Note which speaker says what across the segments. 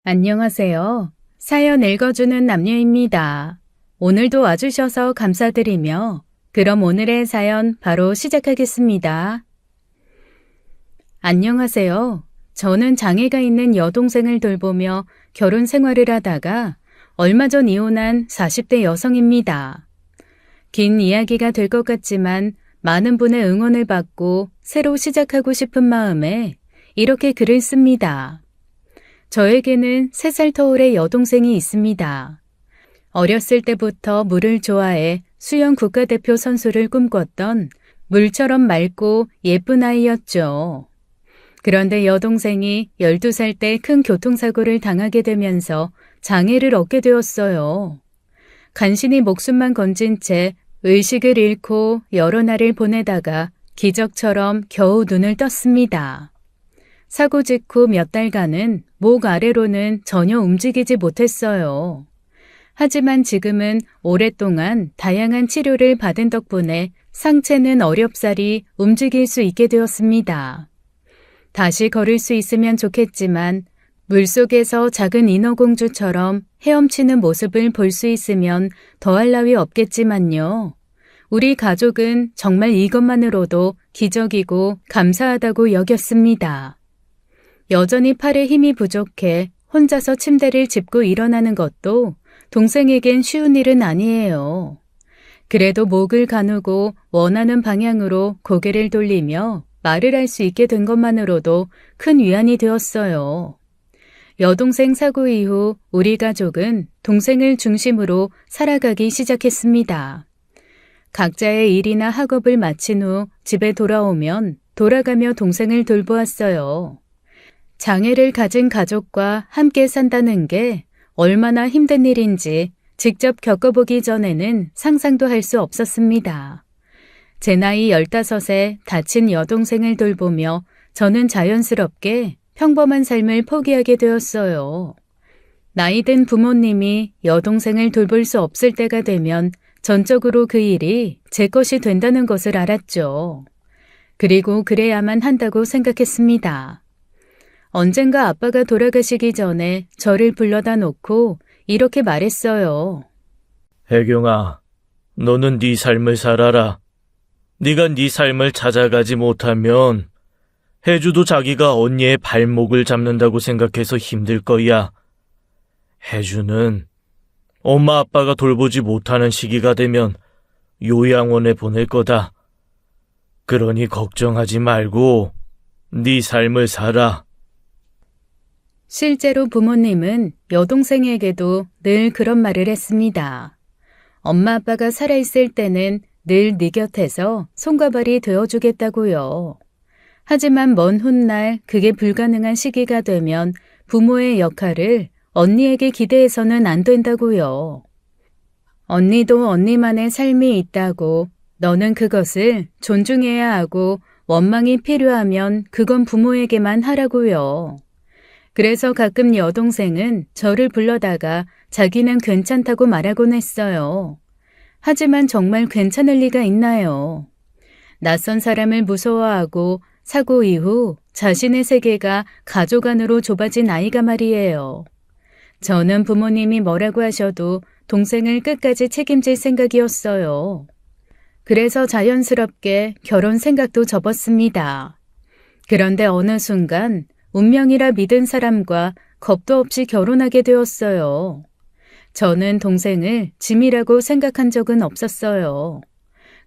Speaker 1: 안녕하세요. 사연 읽어주는 남녀입니다. 오늘도 와주셔서 감사드리며 그럼 오늘의 사연 바로 시작하겠습니다. 안녕하세요. 저는 장애가 있는 여동생을 돌보며 결혼 생활을 하다가 얼마 전 이혼한 40대 여성입니다. 긴 이야기가 될 것 같지만 많은 분의 응원을 받고 새로 시작하고 싶은 마음에 이렇게 글을 씁니다. 저에게는 3살 터울의 여동생이 있습니다. 어렸을 때부터 물을 좋아해 수영 국가대표 선수를 꿈꿨던 물처럼 맑고 예쁜 아이였죠. 그런데 여동생이 12살 때 큰 교통사고를 당하게 되면서 장애를 얻게 되었어요. 간신히 목숨만 건진 채 의식을 잃고 여러 날을 보내다가 기적처럼 겨우 눈을 떴습니다. 사고 직후 몇 달간은 목 아래로는 전혀 움직이지 못했어요. 하지만 지금은 오랫동안 다양한 치료를 받은 덕분에 상체는 어렵사리 움직일 수 있게 되었습니다. 다시 걸을 수 있으면 좋겠지만 물속에서 작은 인어공주처럼 헤엄치는 모습을 볼 수 있으면 더할 나위 없겠지만요. 우리 가족은 정말 이것만으로도 기적이고 감사하다고 여겼습니다. 여전히 팔에 힘이 부족해 혼자서 침대를 짚고 일어나는 것도 동생에겐 쉬운 일은 아니에요. 그래도 목을 가누고 원하는 방향으로 고개를 돌리며 말을 할 수 있게 된 것만으로도 큰 위안이 되었어요. 여동생 사고 이후 우리 가족은 동생을 중심으로 살아가기 시작했습니다. 각자의 일이나 학업을 마친 후 집에 돌아오면 돌아가며 동생을 돌보았어요. 장애를 가진 가족과 함께 산다는 게 얼마나 힘든 일인지 직접 겪어보기 전에는 상상도 할 수 없었습니다. 제 나이 15에 다친 여동생을 돌보며 저는 자연스럽게 평범한 삶을 포기하게 되었어요. 나이든 부모님이 여동생을 돌볼 수 없을 때가 되면 전적으로 그 일이 제 것이 된다는 것을 알았죠. 그리고 그래야만 한다고 생각했습니다. 언젠가 아빠가 돌아가시기 전에 저를 불러다 놓고 이렇게 말했어요.
Speaker 2: 혜경아, 너는 네 삶을 살아라. 네가 네 삶을 찾아가지 못하면 혜주도 자기가 언니의 발목을 잡는다고 생각해서 힘들 거야. 혜주는 엄마 아빠가 돌보지 못하는 시기가 되면 요양원에 보낼 거다. 그러니 걱정하지 말고 네 삶을 살아.
Speaker 1: 실제로 부모님은 여동생에게도 늘 그런 말을 했습니다. 엄마 아빠가 살아있을 때는 늘 네 곁에서 손과 발이 되어주겠다고요. 하지만 먼 훗날 그게 불가능한 시기가 되면 부모의 역할을 언니에게 기대해서는 안 된다고요. 언니도 언니만의 삶이 있다고 너는 그것을 존중해야 하고 원망이 필요하면 그건 부모에게만 하라고요. 그래서 가끔 여동생은 저를 불러다가 자기는 괜찮다고 말하곤 했어요. 하지만 정말 괜찮을 리가 있나요? 낯선 사람을 무서워하고 사고 이후 자신의 세계가 가족 안으로 좁아진 아이가 말이에요. 저는 부모님이 뭐라고 하셔도 동생을 끝까지 책임질 생각이었어요. 그래서 자연스럽게 결혼 생각도 접었습니다. 그런데 어느 순간 운명이라 믿은 사람과 겁도 없이 결혼하게 되었어요. 저는 동생을 짐이라고 생각한 적은 없었어요.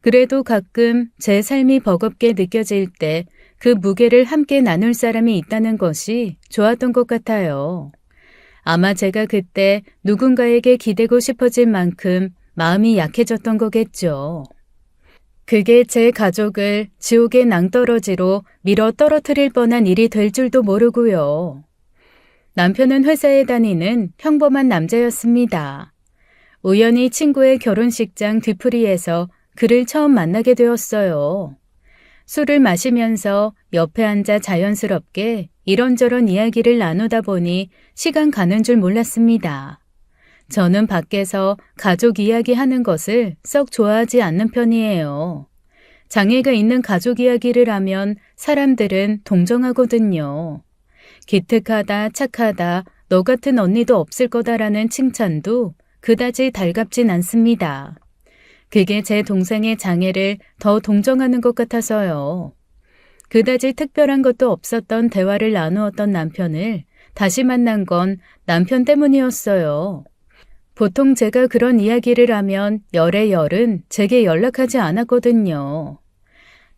Speaker 1: 그래도 가끔 제 삶이 버겁게 느껴질 때 그 무게를 함께 나눌 사람이 있다는 것이 좋았던 것 같아요. 아마 제가 그때 누군가에게 기대고 싶어질 만큼 마음이 약해졌던 거겠죠. 그게 제 가족을 지옥의 낭떠러지로 밀어 떨어뜨릴 뻔한 일이 될 줄도 모르고요. 남편은 회사에 다니는 평범한 남자였습니다. 우연히 친구의 결혼식장 뒤풀이에서 그를 처음 만나게 되었어요. 술을 마시면서 옆에 앉아 자연스럽게 이런저런 이야기를 나누다 보니 시간 가는 줄 몰랐습니다. 저는 밖에서 가족 이야기하는 것을 썩 좋아하지 않는 편이에요. 장애가 있는 가족 이야기를 하면 사람들은 동정하거든요. 기특하다, 착하다, 너 같은 언니도 없을 거다라는 칭찬도 그다지 달갑진 않습니다. 그게 제 동생의 장애를 더 동정하는 것 같아서요. 그다지 특별한 것도 없었던 대화를 나누었던 남편을 다시 만난 건 남편 때문이었어요. 보통 제가 그런 이야기를 하면 열의 열은 제게 연락하지 않았거든요.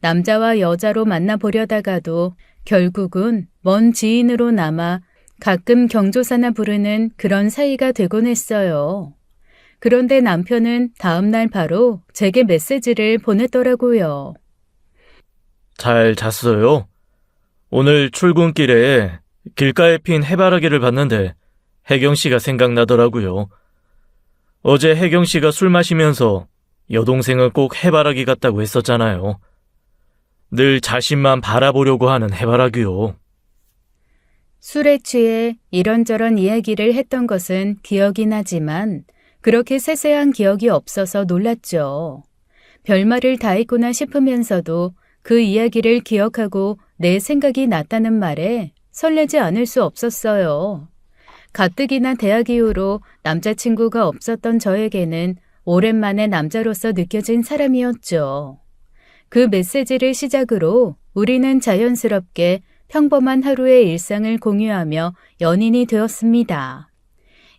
Speaker 1: 남자와 여자로 만나보려다가도 결국은 먼 지인으로 남아 가끔 경조사나 부르는 그런 사이가 되곤 했어요. 그런데 남편은 다음날 바로 제게 메시지를 보냈더라고요.
Speaker 2: 잘 잤어요? 오늘 출근길에 길가에 핀 해바라기를 봤는데 혜경 씨가 생각나더라고요. 어제 혜경 씨가 술 마시면서 여동생은 꼭 해바라기 같다고 했었잖아요. 늘 자신만 바라보려고 하는 해바라기요.
Speaker 1: 술에 취해 이런저런 이야기를 했던 것은 기억이 나지만 그렇게 세세한 기억이 없어서 놀랐죠. 별말을 다 했구나 싶으면서도 그 이야기를 기억하고 내 생각이 났다는 말에 설레지 않을 수 없었어요. 가뜩이나 대학 이후로 남자친구가 없었던 저에게는 오랜만에 남자로서 느껴진 사람이었죠. 그 메시지를 시작으로 우리는 자연스럽게 평범한 하루의 일상을 공유하며 연인이 되었습니다.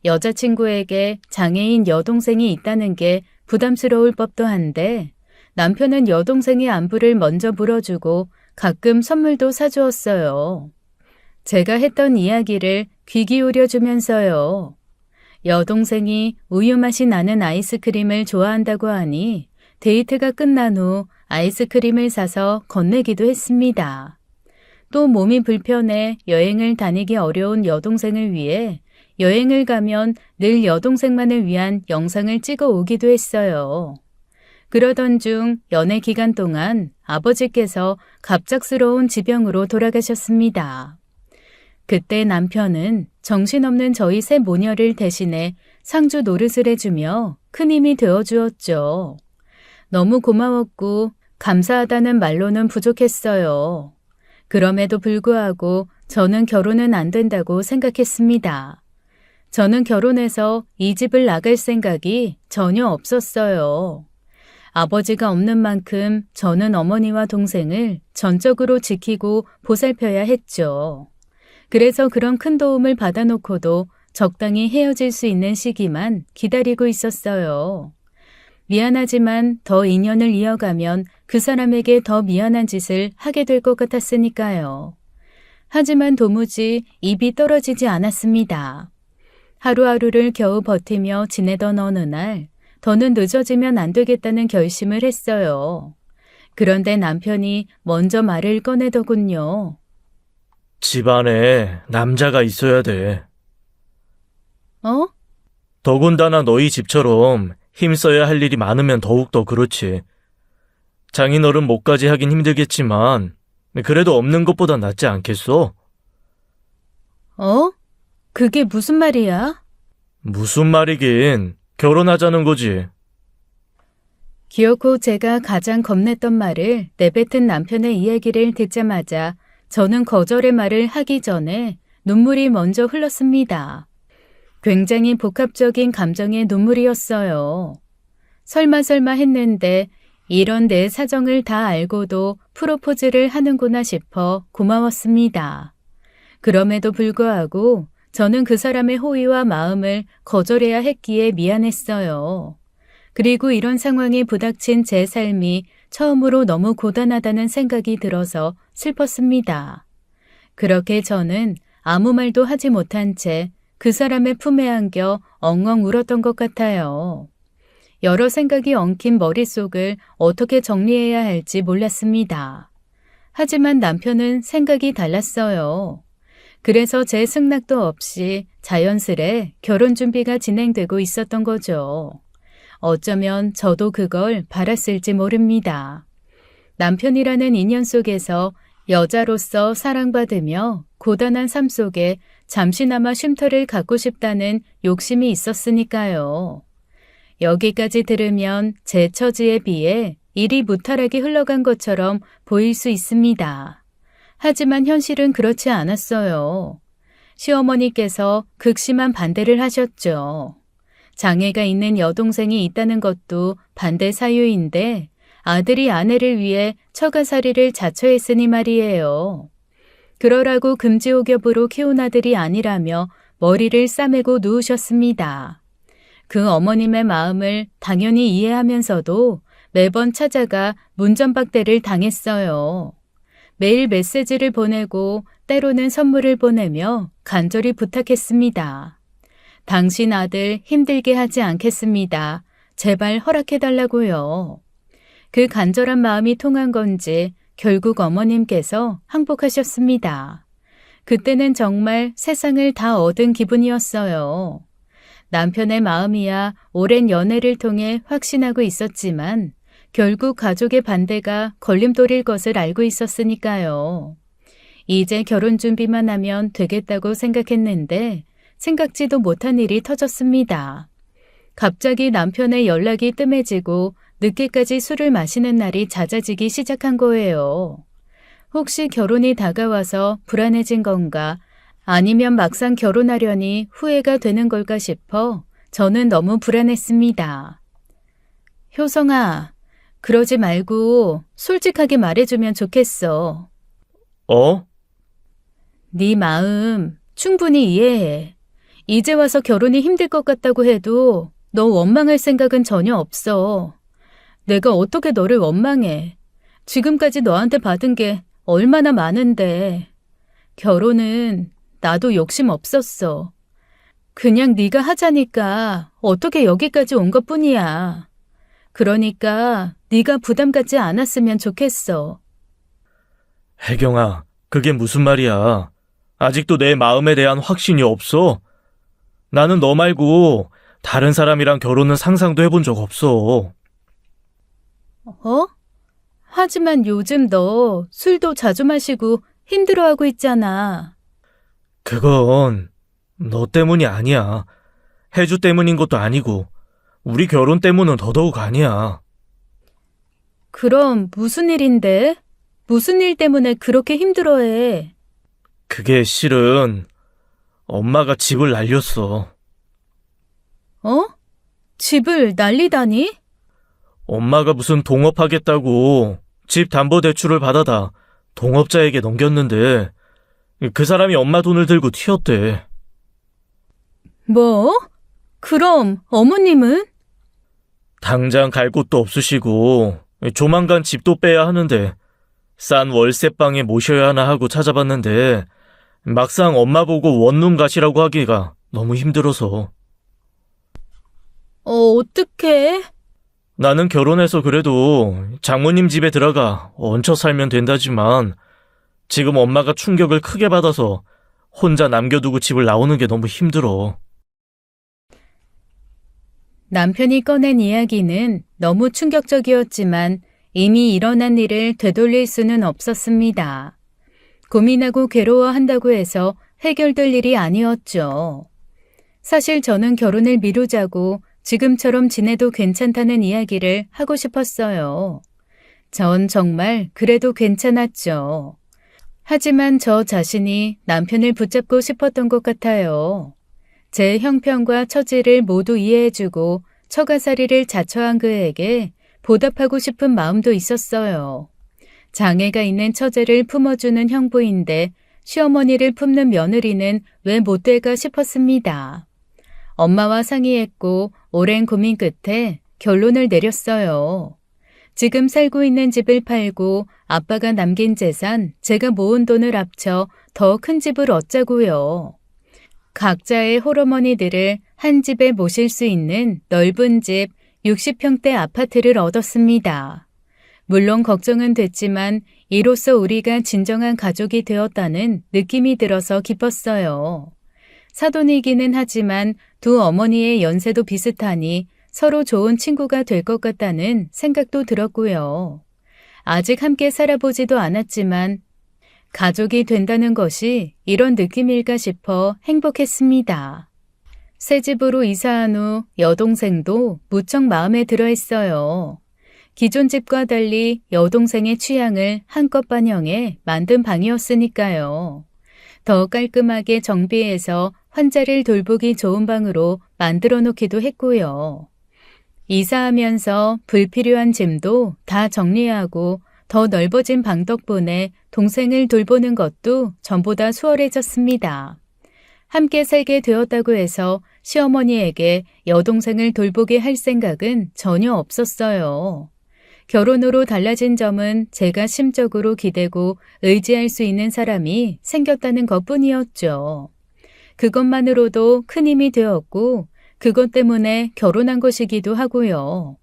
Speaker 1: 여자친구에게 장애인 여동생이 있다는 게 부담스러울 법도 한데 남편은 여동생의 안부를 먼저 물어주고 가끔 선물도 사주었어요. 제가 했던 이야기를 귀 기울여 주면서요. 여동생이 우유 맛이 나는 아이스크림을 좋아한다고 하니 데이트가 끝난 후 아이스크림을 사서 건네기도 했습니다. 또 몸이 불편해 여행을 다니기 어려운 여동생을 위해 여행을 가면 늘 여동생만을 위한 영상을 찍어 오기도 했어요. 그러던 중 연애 기간 동안 아버지께서 갑작스러운 지병으로 돌아가셨습니다. 그때 남편은 정신없는 저희 세 모녀를 대신해 상주 노릇을 해주며 큰 힘이 되어주었죠. 너무 고마웠고 감사하다는 말로는 부족했어요. 그럼에도 불구하고 저는 결혼은 안 된다고 생각했습니다. 저는 결혼해서 이 집을 나갈 생각이 전혀 없었어요. 아버지가 없는 만큼 저는 어머니와 동생을 전적으로 지키고 보살펴야 했죠. 그래서 그런 큰 도움을 받아놓고도 적당히 헤어질 수 있는 시기만 기다리고 있었어요. 미안하지만 더 인연을 이어가면 그 사람에게 더 미안한 짓을 하게 될 것 같았으니까요. 하지만 도무지 입이 떨어지지 않았습니다. 하루하루를 겨우 버티며 지내던 어느 날 더는 늦어지면 안 되겠다는 결심을 했어요. 그런데 남편이 먼저 말을 꺼내더군요.
Speaker 2: 집안에 남자가 있어야 돼.
Speaker 1: 어?
Speaker 2: 더군다나 너희 집처럼 힘써야 할 일이 많으면 더욱더 그렇지. 장인어른 목까지 하긴 힘들겠지만 그래도 없는 것보다 낫지 않겠어?
Speaker 1: 어? 그게 무슨 말이야?
Speaker 2: 무슨 말이긴. 결혼하자는 거지.
Speaker 1: 기어코 제가 가장 겁냈던 말을 내뱉은 남편의 이야기를 듣자마자 저는 거절의 말을 하기 전에 눈물이 먼저 흘렀습니다. 굉장히 복합적인 감정의 눈물이었어요. 설마 했는데 이런 내 사정을 다 알고도 프로포즈를 하는구나 싶어 고마웠습니다. 그럼에도 불구하고 저는 그 사람의 호의와 마음을 거절해야 했기에 미안했어요. 그리고 이런 상황이 부닥친 제 삶이 처음으로 너무 고단하다는 생각이 들어서 슬펐습니다. 그렇게 저는 아무 말도 하지 못한 채 그 사람의 품에 안겨 엉엉 울었던 것 같아요. 여러 생각이 엉킨 머릿속을 어떻게 정리해야 할지 몰랐습니다. 하지만 남편은 생각이 달랐어요. 그래서 제 승낙도 없이 자연스레 결혼 준비가 진행되고 있었던 거죠. 어쩌면 저도 그걸 바랐을지 모릅니다. 남편이라는 인연 속에서 여자로서 사랑받으며 고단한 삶 속에 잠시나마 쉼터를 갖고 싶다는 욕심이 있었으니까요. 여기까지 들으면 제 처지에 비해 일이 무탈하게 흘러간 것처럼 보일 수 있습니다. 하지만 현실은 그렇지 않았어요. 시어머니께서 극심한 반대를 하셨죠. 장애가 있는 여동생이 있다는 것도 반대 사유인데 아들이 아내를 위해 처가살이를 자처했으니 말이에요. 그러라고 금지옥엽으로 키운 아들이 아니라며 머리를 싸매고 누우셨습니다. 그 어머님의 마음을 당연히 이해하면서도 매번 찾아가 문전박대를 당했어요. 매일 메시지를 보내고 때로는 선물을 보내며 간절히 부탁했습니다. 당신 아들 힘들게 하지 않겠습니다. 제발 허락해달라고요. 그 간절한 마음이 통한 건지 결국 어머님께서 항복하셨습니다. 그때는 정말 세상을 다 얻은 기분이었어요. 남편의 마음이야 오랜 연애를 통해 확신하고 있었지만 결국 가족의 반대가 걸림돌일 것을 알고 있었으니까요. 이제 결혼 준비만 하면 되겠다고 생각했는데 생각지도 못한 일이 터졌습니다. 갑자기 남편의 연락이 뜸해지고 늦게까지 술을 마시는 날이 잦아지기 시작한 거예요. 혹시 결혼이 다가와서 불안해진 건가? 아니면 막상 결혼하려니 후회가 되는 걸까 싶어 저는 너무 불안했습니다. 효성아, 그러지 말고 솔직하게 말해주면 좋겠어.
Speaker 2: 어?
Speaker 1: 네 마음 충분히 이해해. 이제 와서 결혼이 힘들 것 같다고 해도 너 원망할 생각은 전혀 없어. 내가 어떻게 너를 원망해. 지금까지 너한테 받은 게 얼마나 많은데. 결혼은 나도 욕심 없었어. 그냥 네가 하자니까 어떻게 여기까지 온 것뿐이야. 그러니까 네가 부담 갖지 않았으면 좋겠어.
Speaker 2: 혜경아, 그게 무슨 말이야. 아직도 내 마음에 대한 확신이 없어. 나는 너 말고 다른 사람이랑 결혼은 상상도 해본 적 없어.
Speaker 1: 어? 하지만 요즘 너 술도 자주 마시고 힘들어하고 있잖아.
Speaker 2: 그건 너 때문이 아니야. 혜주 때문인 것도 아니고 우리 결혼 때문은 더더욱 아니야.
Speaker 1: 그럼 무슨 일인데? 무슨 일 때문에 그렇게 힘들어해?
Speaker 2: 그게 실은 엄마가 집을 날렸어.
Speaker 1: 어? 집을 날리다니?
Speaker 2: 엄마가 무슨 동업하겠다고 집 담보대출을 받아다 동업자에게 넘겼는데 그 사람이 엄마 돈을 들고 튀었대.
Speaker 1: 뭐? 그럼 어머님은?
Speaker 2: 당장 갈 곳도 없으시고 조만간 집도 빼야 하는데 싼 월세방에 모셔야 하나 하고 찾아봤는데 막상 엄마 보고 원룸 가시라고 하기가 너무 힘들어서.
Speaker 1: 어떡해?
Speaker 2: 나는 결혼해서 그래도 장모님 집에 들어가 얹혀 살면 된다지만 지금 엄마가 충격을 크게 받아서 혼자 남겨두고 집을 나오는 게 너무 힘들어.
Speaker 1: 남편이 꺼낸 이야기는 너무 충격적이었지만 이미 일어난 일을 되돌릴 수는 없었습니다. 고민하고 괴로워한다고 해서 해결될 일이 아니었죠. 사실 저는 결혼을 미루자고 지금처럼 지내도 괜찮다는 이야기를 하고 싶었어요. 전 정말 그래도 괜찮았죠. 하지만 저 자신이 남편을 붙잡고 싶었던 것 같아요. 제 형편과 처지를 모두 이해해주고 처가살이를 자처한 그에게 보답하고 싶은 마음도 있었어요. 장애가 있는 처제를 품어주는 형부인데 시어머니를 품는 며느리는 왜 못 될까 싶었습니다. 엄마와 상의했고 오랜 고민 끝에 결론을 내렸어요. 지금 살고 있는 집을 팔고 아빠가 남긴 재산, 제가 모은 돈을 합쳐 더 큰 집을 얻자고요. 각자의 홀어머니들을 한 집에 모실 수 있는 넓은 집 60평대 아파트를 얻었습니다. 물론 걱정은 됐지만 이로써 우리가 진정한 가족이 되었다는 느낌이 들어서 기뻤어요. 사돈이기는 하지만 두 어머니의 연세도 비슷하니 서로 좋은 친구가 될 것 같다는 생각도 들었고요. 아직 함께 살아보지도 않았지만 가족이 된다는 것이 이런 느낌일까 싶어 행복했습니다. 새 집으로 이사한 후 여동생도 무척 마음에 들어 했어요. 기존 집과 달리 여동생의 취향을 한껏 반영해 만든 방이었으니까요. 더 깔끔하게 정비해서 환자를 돌보기 좋은 방으로 만들어 놓기도 했고요. 이사하면서 불필요한 짐도 다 정리하고 더 넓어진 방 덕분에 동생을 돌보는 것도 전보다 수월해졌습니다. 함께 살게 되었다고 해서 시어머니에게 여동생을 돌보게 할 생각은 전혀 없었어요. 결혼으로 달라진 점은 제가 심적으로 기대고 의지할 수 있는 사람이 생겼다는 것뿐이었죠. 그것만으로도 큰 힘이 되었고 그것 때문에 결혼한 것이기도 하고요.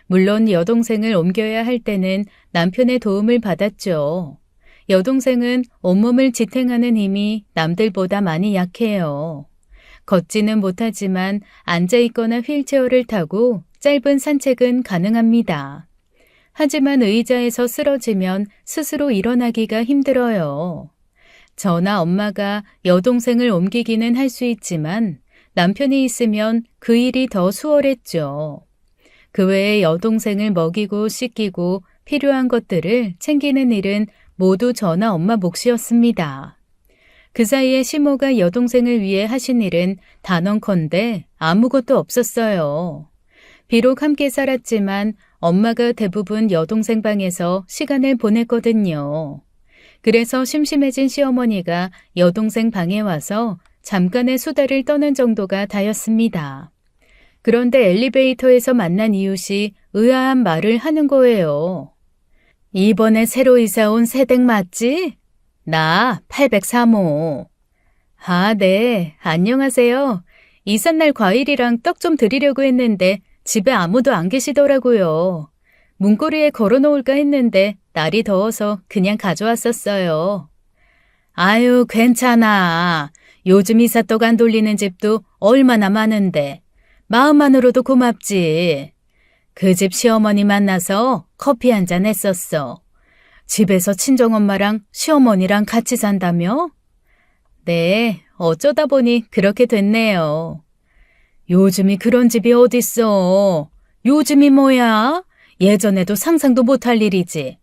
Speaker 1: 물론 여동생을 옮겨야 할 때는 남편의 도움을 받았죠. 여동생은 온몸을 지탱하는 힘이 남들보다 많이 약해요. 걷지는 못하지만 앉아있거나 휠체어를 타고 짧은 산책은 가능합니다. 하지만 의자에서 쓰러지면 스스로 일어나기가 힘들어요. 저나 엄마가 여동생을 옮기기는 할 수 있지만 남편이 있으면 그 일이 더 수월했죠. 그 외에 여동생을 먹이고 씻기고 필요한 것들을 챙기는 일은 모두 저나 엄마 몫이었습니다. 그 사이에 시모가 여동생을 위해 하신 일은 단언컨대 아무것도 없었어요. 비록 함께 살았지만 엄마가 대부분 여동생 방에서 시간을 보냈거든요. 그래서 심심해진 시어머니가 여동생 방에 와서 잠깐의 수다를 떠는 정도가 다였습니다. 그런데 엘리베이터에서 만난 이웃이 의아한 말을 하는 거예요. 이번에 새로 이사 온 새댁 맞지? 나 803호. 아, 네. 안녕하세요. 이삿날 과일이랑 떡 좀 드리려고 했는데 집에 아무도 안 계시더라고요. 문고리에 걸어놓을까 했는데 날이 더워서 그냥 가져왔었어요. 아유, 괜찮아. 요즘 이삿떡 안 돌리는 집도 얼마나 많은데. 마음만으로도 고맙지. 그 집 시어머니 만나서 커피 한잔 했었어. 집에서 친정엄마랑 시어머니랑 같이 산다며? 네, 어쩌다 보니 그렇게 됐네요. 요즘이 그런 집이 어딨어. 요즘이 뭐야? 예전에도 상상도 못할 일이지.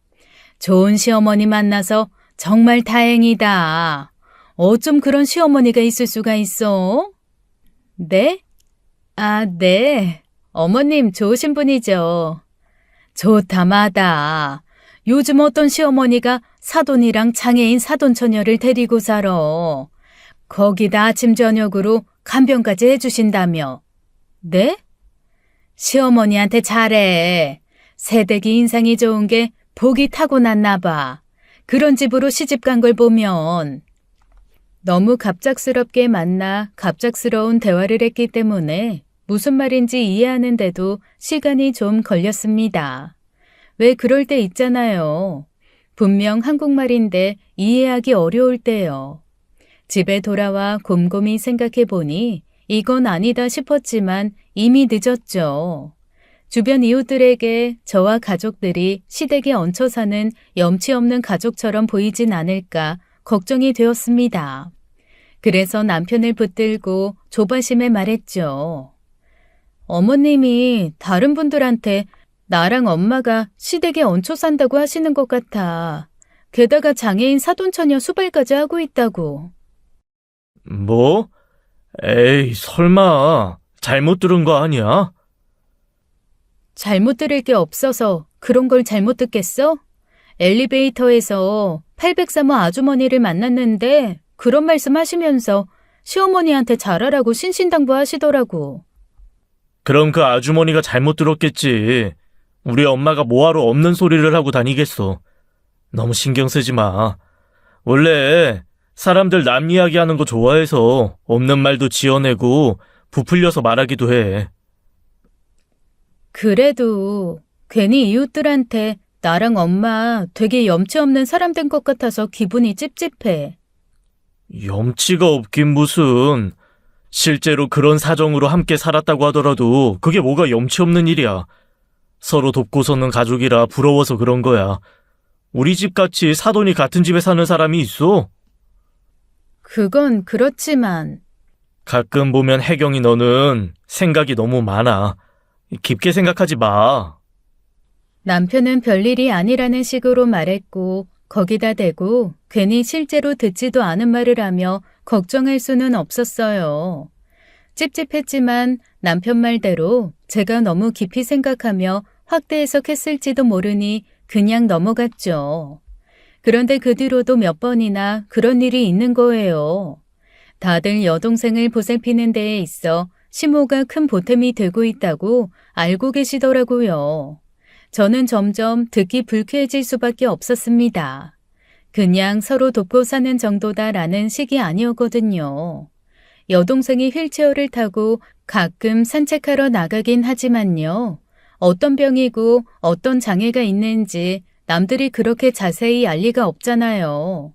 Speaker 1: 좋은 시어머니 만나서 정말 다행이다. 어쩜 그런 시어머니가 있을 수가 있어? 네? 아, 네. 어머님 좋으신 분이죠. 좋다 마다. 요즘 어떤 시어머니가 사돈이랑 장애인 사돈처녀를 데리고 살아. 거기다 아침 저녁으로 간병까지 해주신다며. 네? 시어머니한테 잘해. 새댁이 인상이 좋은 게 복이 타고났나 봐. 그런 집으로 시집 간 걸 보면. 너무 갑작스럽게 만나 갑작스러운 대화를 했기 때문에 무슨 말인지 이해하는데도 시간이 좀 걸렸습니다. 왜 그럴 때 있잖아요. 분명 한국말인데 이해하기 어려울 때요. 집에 돌아와 곰곰이 생각해 보니 이건 아니다 싶었지만 이미 늦었죠. 주변 이웃들에게 저와 가족들이 시댁에 얹혀 사는 염치 없는 가족처럼 보이진 않을까 걱정이 되었습니다. 그래서 남편을 붙들고 조바심에 말했죠. 어머님이 다른 분들한테 나랑 엄마가 시댁에 얹혀 산다고 하시는 것 같아. 게다가 장애인 사돈처녀 수발까지 하고 있다고.
Speaker 2: 뭐? 에이, 설마. 잘못 들은 거 아니야?
Speaker 1: 잘못 들을 게 없어서 그런 걸 잘못 듣겠어? 엘리베이터에서 803호 아주머니를 만났는데 그런 말씀 하시면서 시어머니한테 잘하라고 신신당부하시더라고.
Speaker 2: 그럼 그 아주머니가 잘못 들었겠지. 우리 엄마가 뭐하러 없는 소리를 하고 다니겠어. 너무 신경 쓰지 마. 원래 사람들 남 이야기하는 거 좋아해서 없는 말도 지어내고 부풀려서 말하기도 해.
Speaker 1: 그래도 괜히 이웃들한테 나랑 엄마 되게 염치 없는 사람 된 것 같아서 기분이 찝찝해.
Speaker 2: 염치가 없긴 무슨. 실제로 그런 사정으로 함께 살았다고 하더라도 그게 뭐가 염치 없는 일이야. 서로 돕고 서는 가족이라 부러워서 그런 거야. 우리 집같이 사돈이 같은 집에 사는 사람이 있어?
Speaker 1: 그건 그렇지만.
Speaker 2: 가끔 보면 혜경이 너는 생각이 너무 많아. 깊게 생각하지 마.
Speaker 1: 남편은 별일이 아니라는 식으로 말했고 거기다 대고 괜히 실제로 듣지도 않은 말을 하며 걱정할 수는 없었어요. 찝찝했지만 남편 말대로 제가 너무 깊이 생각하며 확대 해석했을지도 모르니 그냥 넘어갔죠. 그런데 그 뒤로도 몇 번이나 그런 일이 있는 거예요. 다들 여동생을 보살피는 데에 있어 시모가 큰 보탬이 되고 있다고 알고 계시더라고요. 저는 점점 듣기 불쾌해질 수밖에 없었습니다. 그냥 서로 돕고 사는 정도다라는 식이 아니었거든요. 여동생이 휠체어를 타고 가끔 산책하러 나가긴 하지만요. 어떤 병이고 어떤 장애가 있는지 남들이 그렇게 자세히 알 리가 없잖아요.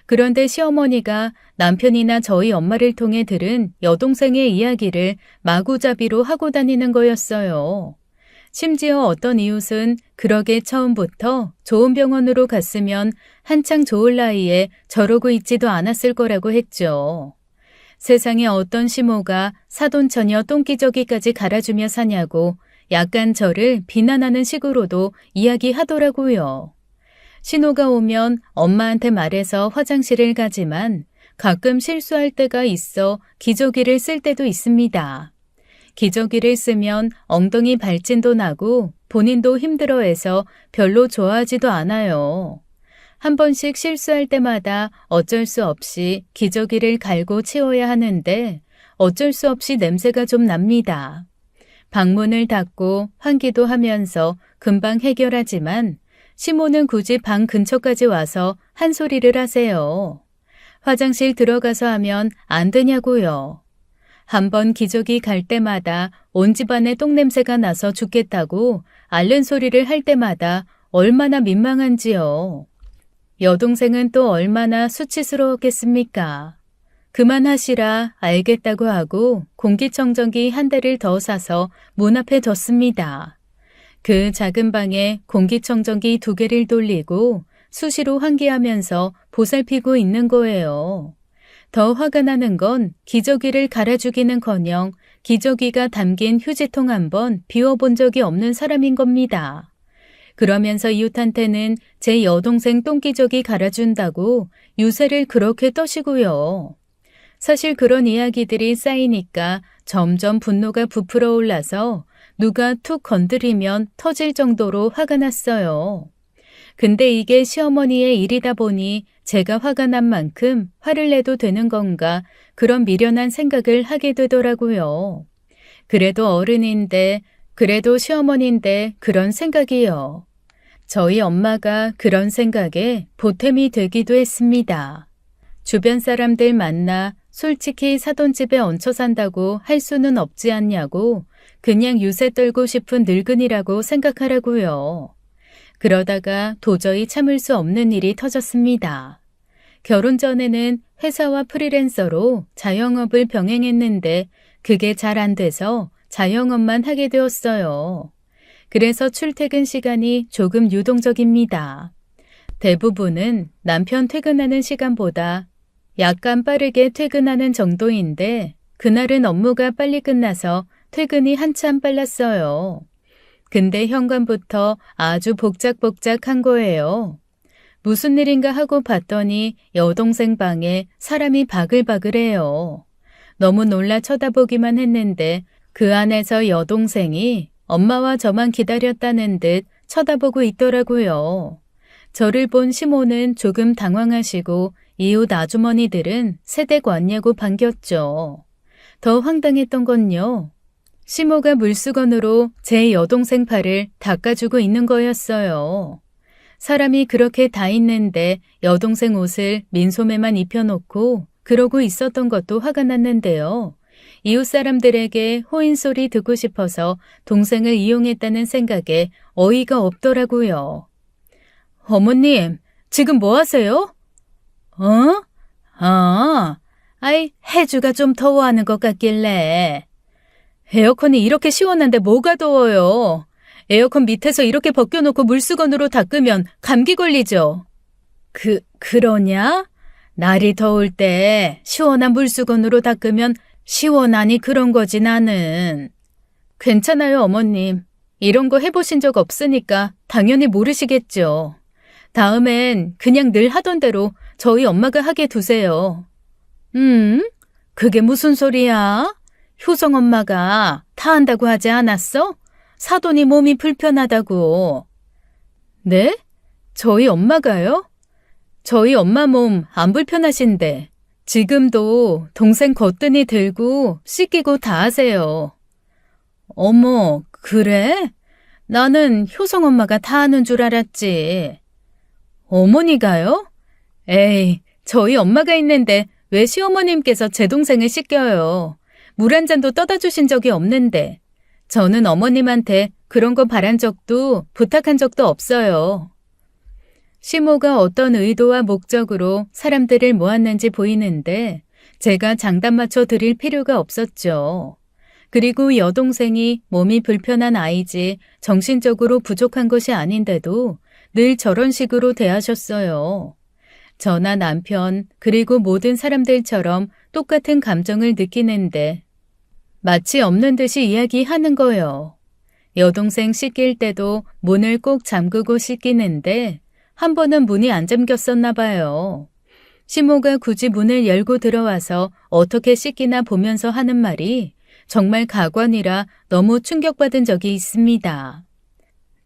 Speaker 1: 그런데 시어머니가 남편이나 저희 엄마를 통해 들은 여동생의 이야기를 마구잡이로 하고 다니는 거였어요. 심지어 어떤 이웃은 그러게 처음부터 좋은 병원으로 갔으면 한창 좋을 나이에 저러고 있지도 않았을 거라고 했죠. 세상에 어떤 시모가 사돈처녀 똥기저귀까지 갈아주며 사냐고 약간 저를 비난하는 식으로도 이야기하더라고요. 신호가 오면 엄마한테 말해서 화장실을 가지만 가끔 실수할 때가 있어 기저귀를 쓸 때도 있습니다. 기저귀를 쓰면 엉덩이 발진도 나고 본인도 힘들어해서 별로 좋아하지도 않아요. 한 번씩 실수할 때마다 어쩔 수 없이 기저귀를 갈고 치워야 하는데 어쩔 수 없이 냄새가 좀 납니다. 방문을 닫고 환기도 하면서 금방 해결하지만 시모는 굳이 방 근처까지 와서 한 소리를 하세요. 화장실 들어가서 하면 안 되냐고요. 한번 기저귀 갈 때마다 온 집안에 똥냄새가 나서 죽겠다고 앓는 소리를 할 때마다 얼마나 민망한지요. 여동생은 또 얼마나 수치스러웠겠습니까? 그만하시라 알겠다고 하고 공기청정기 한 대를 더 사서 문 앞에 뒀습니다. 그 작은 방에 공기청정기 2개를 돌리고 수시로 환기하면서 보살피고 있는 거예요. 더 화가 나는 건 기저귀를 갈아주기는커녕 기저귀가 담긴 휴지통 한번 비워본 적이 없는 사람인 겁니다. 그러면서 이웃한테는 제 여동생 똥기저귀 갈아준다고 유세를 그렇게 떠시고요. 사실 그런 이야기들이 쌓이니까 점점 분노가 부풀어 올라서 누가 툭 건드리면 터질 정도로 화가 났어요. 근데 이게 시어머니의 일이다 보니 제가 화가 난 만큼 화를 내도 되는 건가 그런 미련한 생각을 하게 되더라고요. 그래도 어른인데, 그래도 시어머니인데 그런 생각이요. 저희 엄마가 그런 생각에 보탬이 되기도 했습니다. 주변 사람들 만나 솔직히 사돈집에 얹혀 산다고 할 수는 없지 않냐고 그냥 유세 떨고 싶은 늙은이라고 생각하라고요. 그러다가 도저히 참을 수 없는 일이 터졌습니다. 결혼 전에는 회사와 프리랜서로 자영업을 병행했는데 그게 잘 안 돼서 자영업만 하게 되었어요. 그래서 출퇴근 시간이 조금 유동적입니다. 대부분은 남편 퇴근하는 시간보다 약간 빠르게 퇴근하는 정도인데 그날은 업무가 빨리 끝나서 퇴근이 한참 빨랐어요. 근데 현관부터 아주 복작복작한 거예요. 무슨 일인가 하고 봤더니 여동생 방에 사람이 바글바글해요. 너무 놀라 쳐다보기만 했는데 그 안에서 여동생이 엄마와 저만 기다렸다는 듯 쳐다보고 있더라고요. 저를 본 시모는 조금 당황하시고 이웃 아주머니들은 새댁 왔냐고 반겼죠. 더 황당했던 건요. 시모가 물수건으로 제 여동생 팔을 닦아주고 있는 거였어요. 사람이 그렇게 다 있는데 여동생 옷을 민소매만 입혀놓고 그러고 있었던 것도 화가 났는데요. 이웃 사람들에게 호인소리 듣고 싶어서 동생을 이용했다는 생각에 어이가 없더라고요. 어머님, 지금 뭐 하세요? 아이, 해주가 좀 더워하는 것 같길래. 에어컨이 이렇게 시원한데 뭐가 더워요? 에어컨 밑에서 이렇게 벗겨놓고 물수건으로 닦으면 감기 걸리죠? 그러냐? 날이 더울 때 시원한 물수건으로 닦으면 시원하니 그런 거지 나는. 괜찮아요, 어머님. 이런 거 해보신 적 없으니까 당연히 모르시겠죠. 다음엔 그냥 늘 하던 대로 저희 엄마가 하게 두세요. 그게 무슨 소리야? 효성 엄마가 다 한다고 하지 않았어? 사돈이 몸이 불편하다고. 네? 저희 엄마가요? 저희 엄마 몸 안 불편하신데 지금도 동생 거뜬히 들고 씻기고 다 하세요. 어머, 그래? 나는 효성 엄마가 다 하는 줄 알았지. 어머니가요? 에이, 저희 엄마가 있는데 왜 시어머님께서 제 동생을 씻겨요? 물 한 잔도 떠다 주신 적이 없는데. 저는 어머님한테 그런 거 바란 적도 부탁한 적도 없어요. 시모가 어떤 의도와 목적으로 사람들을 모았는지 보이는데 제가 장단 맞춰 드릴 필요가 없었죠. 그리고 여동생이 몸이 불편한 아이지 정신적으로 부족한 것이 아닌데도 늘 저런 식으로 대하셨어요. 저나 남편 그리고 모든 사람들처럼 똑같은 감정을 느끼는데 마치 없는 듯이 이야기하는 거요. 여동생 씻길 때도 문을 꼭 잠그고 씻기는데 한 번은 문이 안 잠겼었나 봐요. 시모가 굳이 문을 열고 들어와서 어떻게 씻기나 보면서 하는 말이 정말 가관이라 너무 충격받은 적이 있습니다.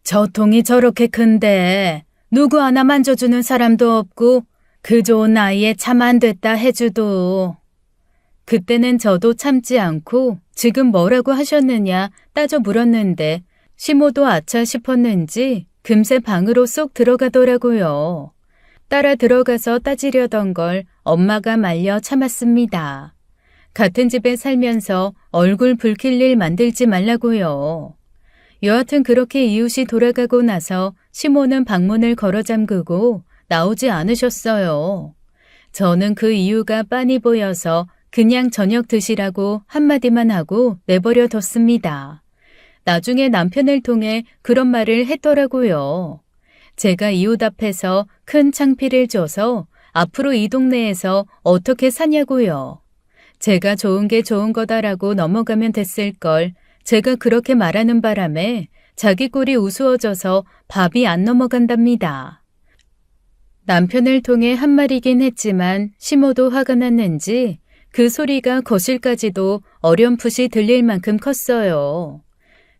Speaker 1: 저 통이 저렇게 큰데 누구 하나 만져주는 사람도 없고 그 좋은 나이에 참 안 됐다 해주도. 그때는 저도 참지 않고 지금 뭐라고 하셨느냐 따져 물었는데 시모도 아차 싶었는지 금세 방으로 쏙 들어가더라고요. 따라 들어가서 따지려던 걸 엄마가 말려 참았습니다. 같은 집에 살면서 얼굴 붉힐 일 만들지 말라고요. 여하튼 그렇게 이웃이 돌아가고 나서 시모는 방문을 걸어 잠그고 나오지 않으셨어요. 저는 그 이유가 빤히 보여서 그냥 저녁 드시라고 한마디만 하고 내버려 뒀습니다. 나중에 남편을 통해 그런 말을 했더라고요. 제가 이웃 앞에서 큰 창피를 줘서 앞으로 이 동네에서 어떻게 사냐고요. 제가 좋은 게 좋은 거다라고 넘어가면 됐을 걸 제가 그렇게 말하는 바람에 자기 꼴이 우스워져서 밥이 안 넘어간답니다. 남편을 통해 한 말이긴 했지만 시모도 화가 났는지 그 소리가 거실까지도 어렴풋이 들릴 만큼 컸어요.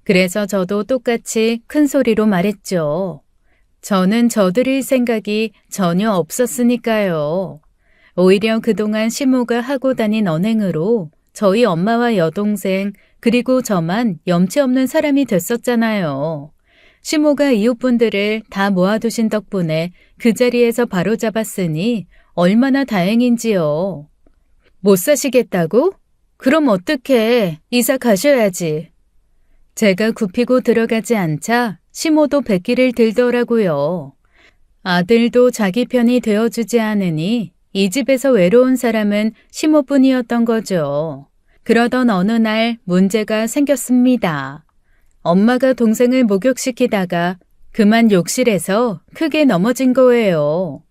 Speaker 1: 그래서 저도 똑같이 큰 소리로 말했죠. 저는 저드릴 생각이 전혀 없었으니까요. 오히려 그동안 시모가 하고 다닌 언행으로 저희 엄마와 여동생 그리고 저만 염치 없는 사람이 됐었잖아요. 시모가 이웃분들을 다 모아두신 덕분에 그 자리에서 바로잡았으니 얼마나 다행인지요. 못 사시겠다고? 그럼 어떡해. 이사 가셔야지. 제가 굽히고 들어가지 않자 시모도 백기를 들더라고요. 아들도 자기 편이 되어주지 않으니 이 집에서 외로운 사람은 시모뿐이었던 거죠. 그러던 어느 날 문제가 생겼습니다. 엄마가 동생을 목욕시키다가 그만 욕실에서 크게 넘어진 거예요.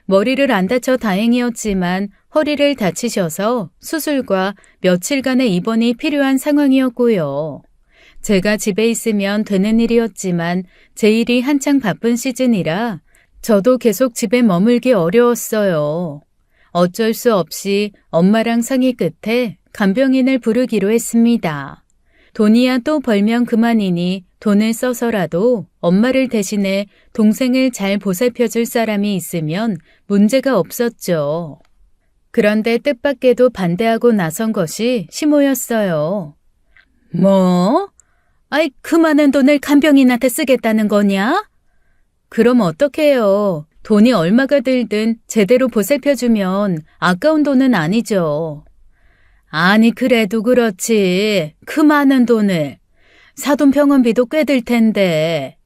Speaker 1: 머리를 안 다쳐 다행이었지만 허리를 다치셔서 수술과 며칠간의 입원이 필요한 상황이었고요. 제가 집에 있으면 되는 일이었지만 제 일이 한창 바쁜 시즌이라 저도 계속 집에 머물기 어려웠어요. 어쩔 수 없이 엄마랑 상의 끝에 간병인을 부르기로 했습니다. 돈이야 또 벌면 그만이니 돈을 써서라도 엄마를 대신해 동생을 잘 보살펴줄 사람이 있으면 문제가 없었죠. 그런데 뜻밖에도 반대하고 나선 것이 시모였어요. 뭐? 아이, 그 많은 돈을 간병인한테 쓰겠다는 거냐? 그럼 어떡해요. 돈이 얼마가 들든 제대로 보살펴주면 아까운 돈은 아니죠. 아니, 그래도 그렇지. 그 많은 돈을. 사돈 병원비도 꽤 들 텐데.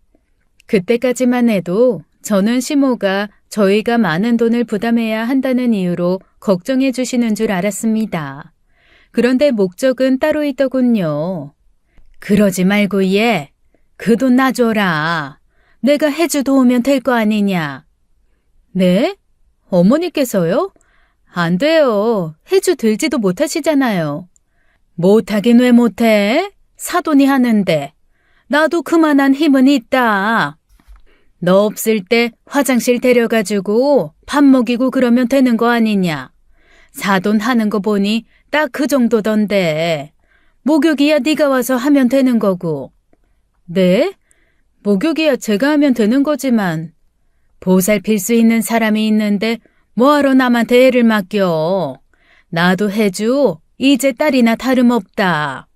Speaker 1: 그때까지만 해도 저는 시모가 저희가 많은 돈을 부담해야 한다는 이유로 걱정해 주시는 줄 알았습니다. 그런데 목적은 따로 있더군요. 그러지 말고 얘, 그 돈 놔줘라. 내가 해주 도우면 될 거 아니냐. 네? 어머니께서요? 안 돼요. 해주 들지도 못하시잖아요. 못하긴 왜 못해? 사돈이 하는데. 나도 그만한 힘은 있다. 너 없을 때 화장실 데려가지고 밥 먹이고 그러면 되는 거 아니냐. 사돈 하는 거 보니 딱 그 정도던데. 목욕이야 네가 와서 하면 되는 거고. 네? 목욕이야 제가 하면 되는 거지만 보살필 수 있는 사람이 있는데 뭐하러 남한테 애를 맡겨. 나도 해주 이제 딸이나 다름없다.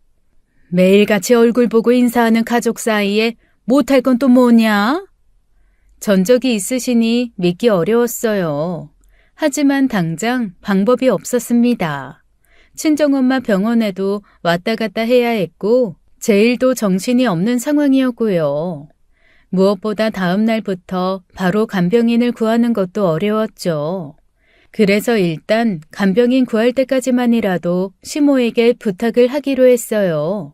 Speaker 1: 매일같이 얼굴 보고 인사하는 가족 사이에 못할 건 또 뭐냐? 전적이 있으시니 믿기 어려웠어요. 하지만 당장 방법이 없었습니다. 친정엄마 병원에도 왔다 갔다 해야 했고 제 일도 정신이 없는 상황이었고요. 무엇보다 다음 날부터 바로 간병인을 구하는 것도 어려웠죠. 그래서 일단 간병인 구할 때까지만이라도 시모에게 부탁을 하기로 했어요.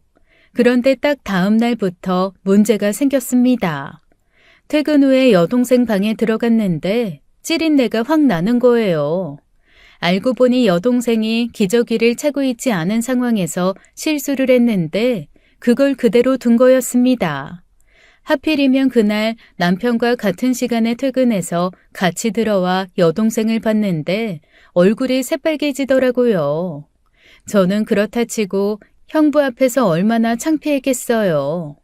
Speaker 1: 그런데 딱 다음 날부터 문제가 생겼습니다. 퇴근 후에 여동생 방에 들어갔는데 찌린내가 확 나는 거예요. 알고 보니 여동생이 기저귀를 차고 있지 않은 상황에서 실수를 했는데 그걸 그대로 둔 거였습니다. 하필이면 그날 남편과 같은 시간에 퇴근해서 같이 들어와 여동생을 봤는데 얼굴이 새빨개지더라고요. 저는 그렇다 치고 형부 앞에서 얼마나 창피했겠어요.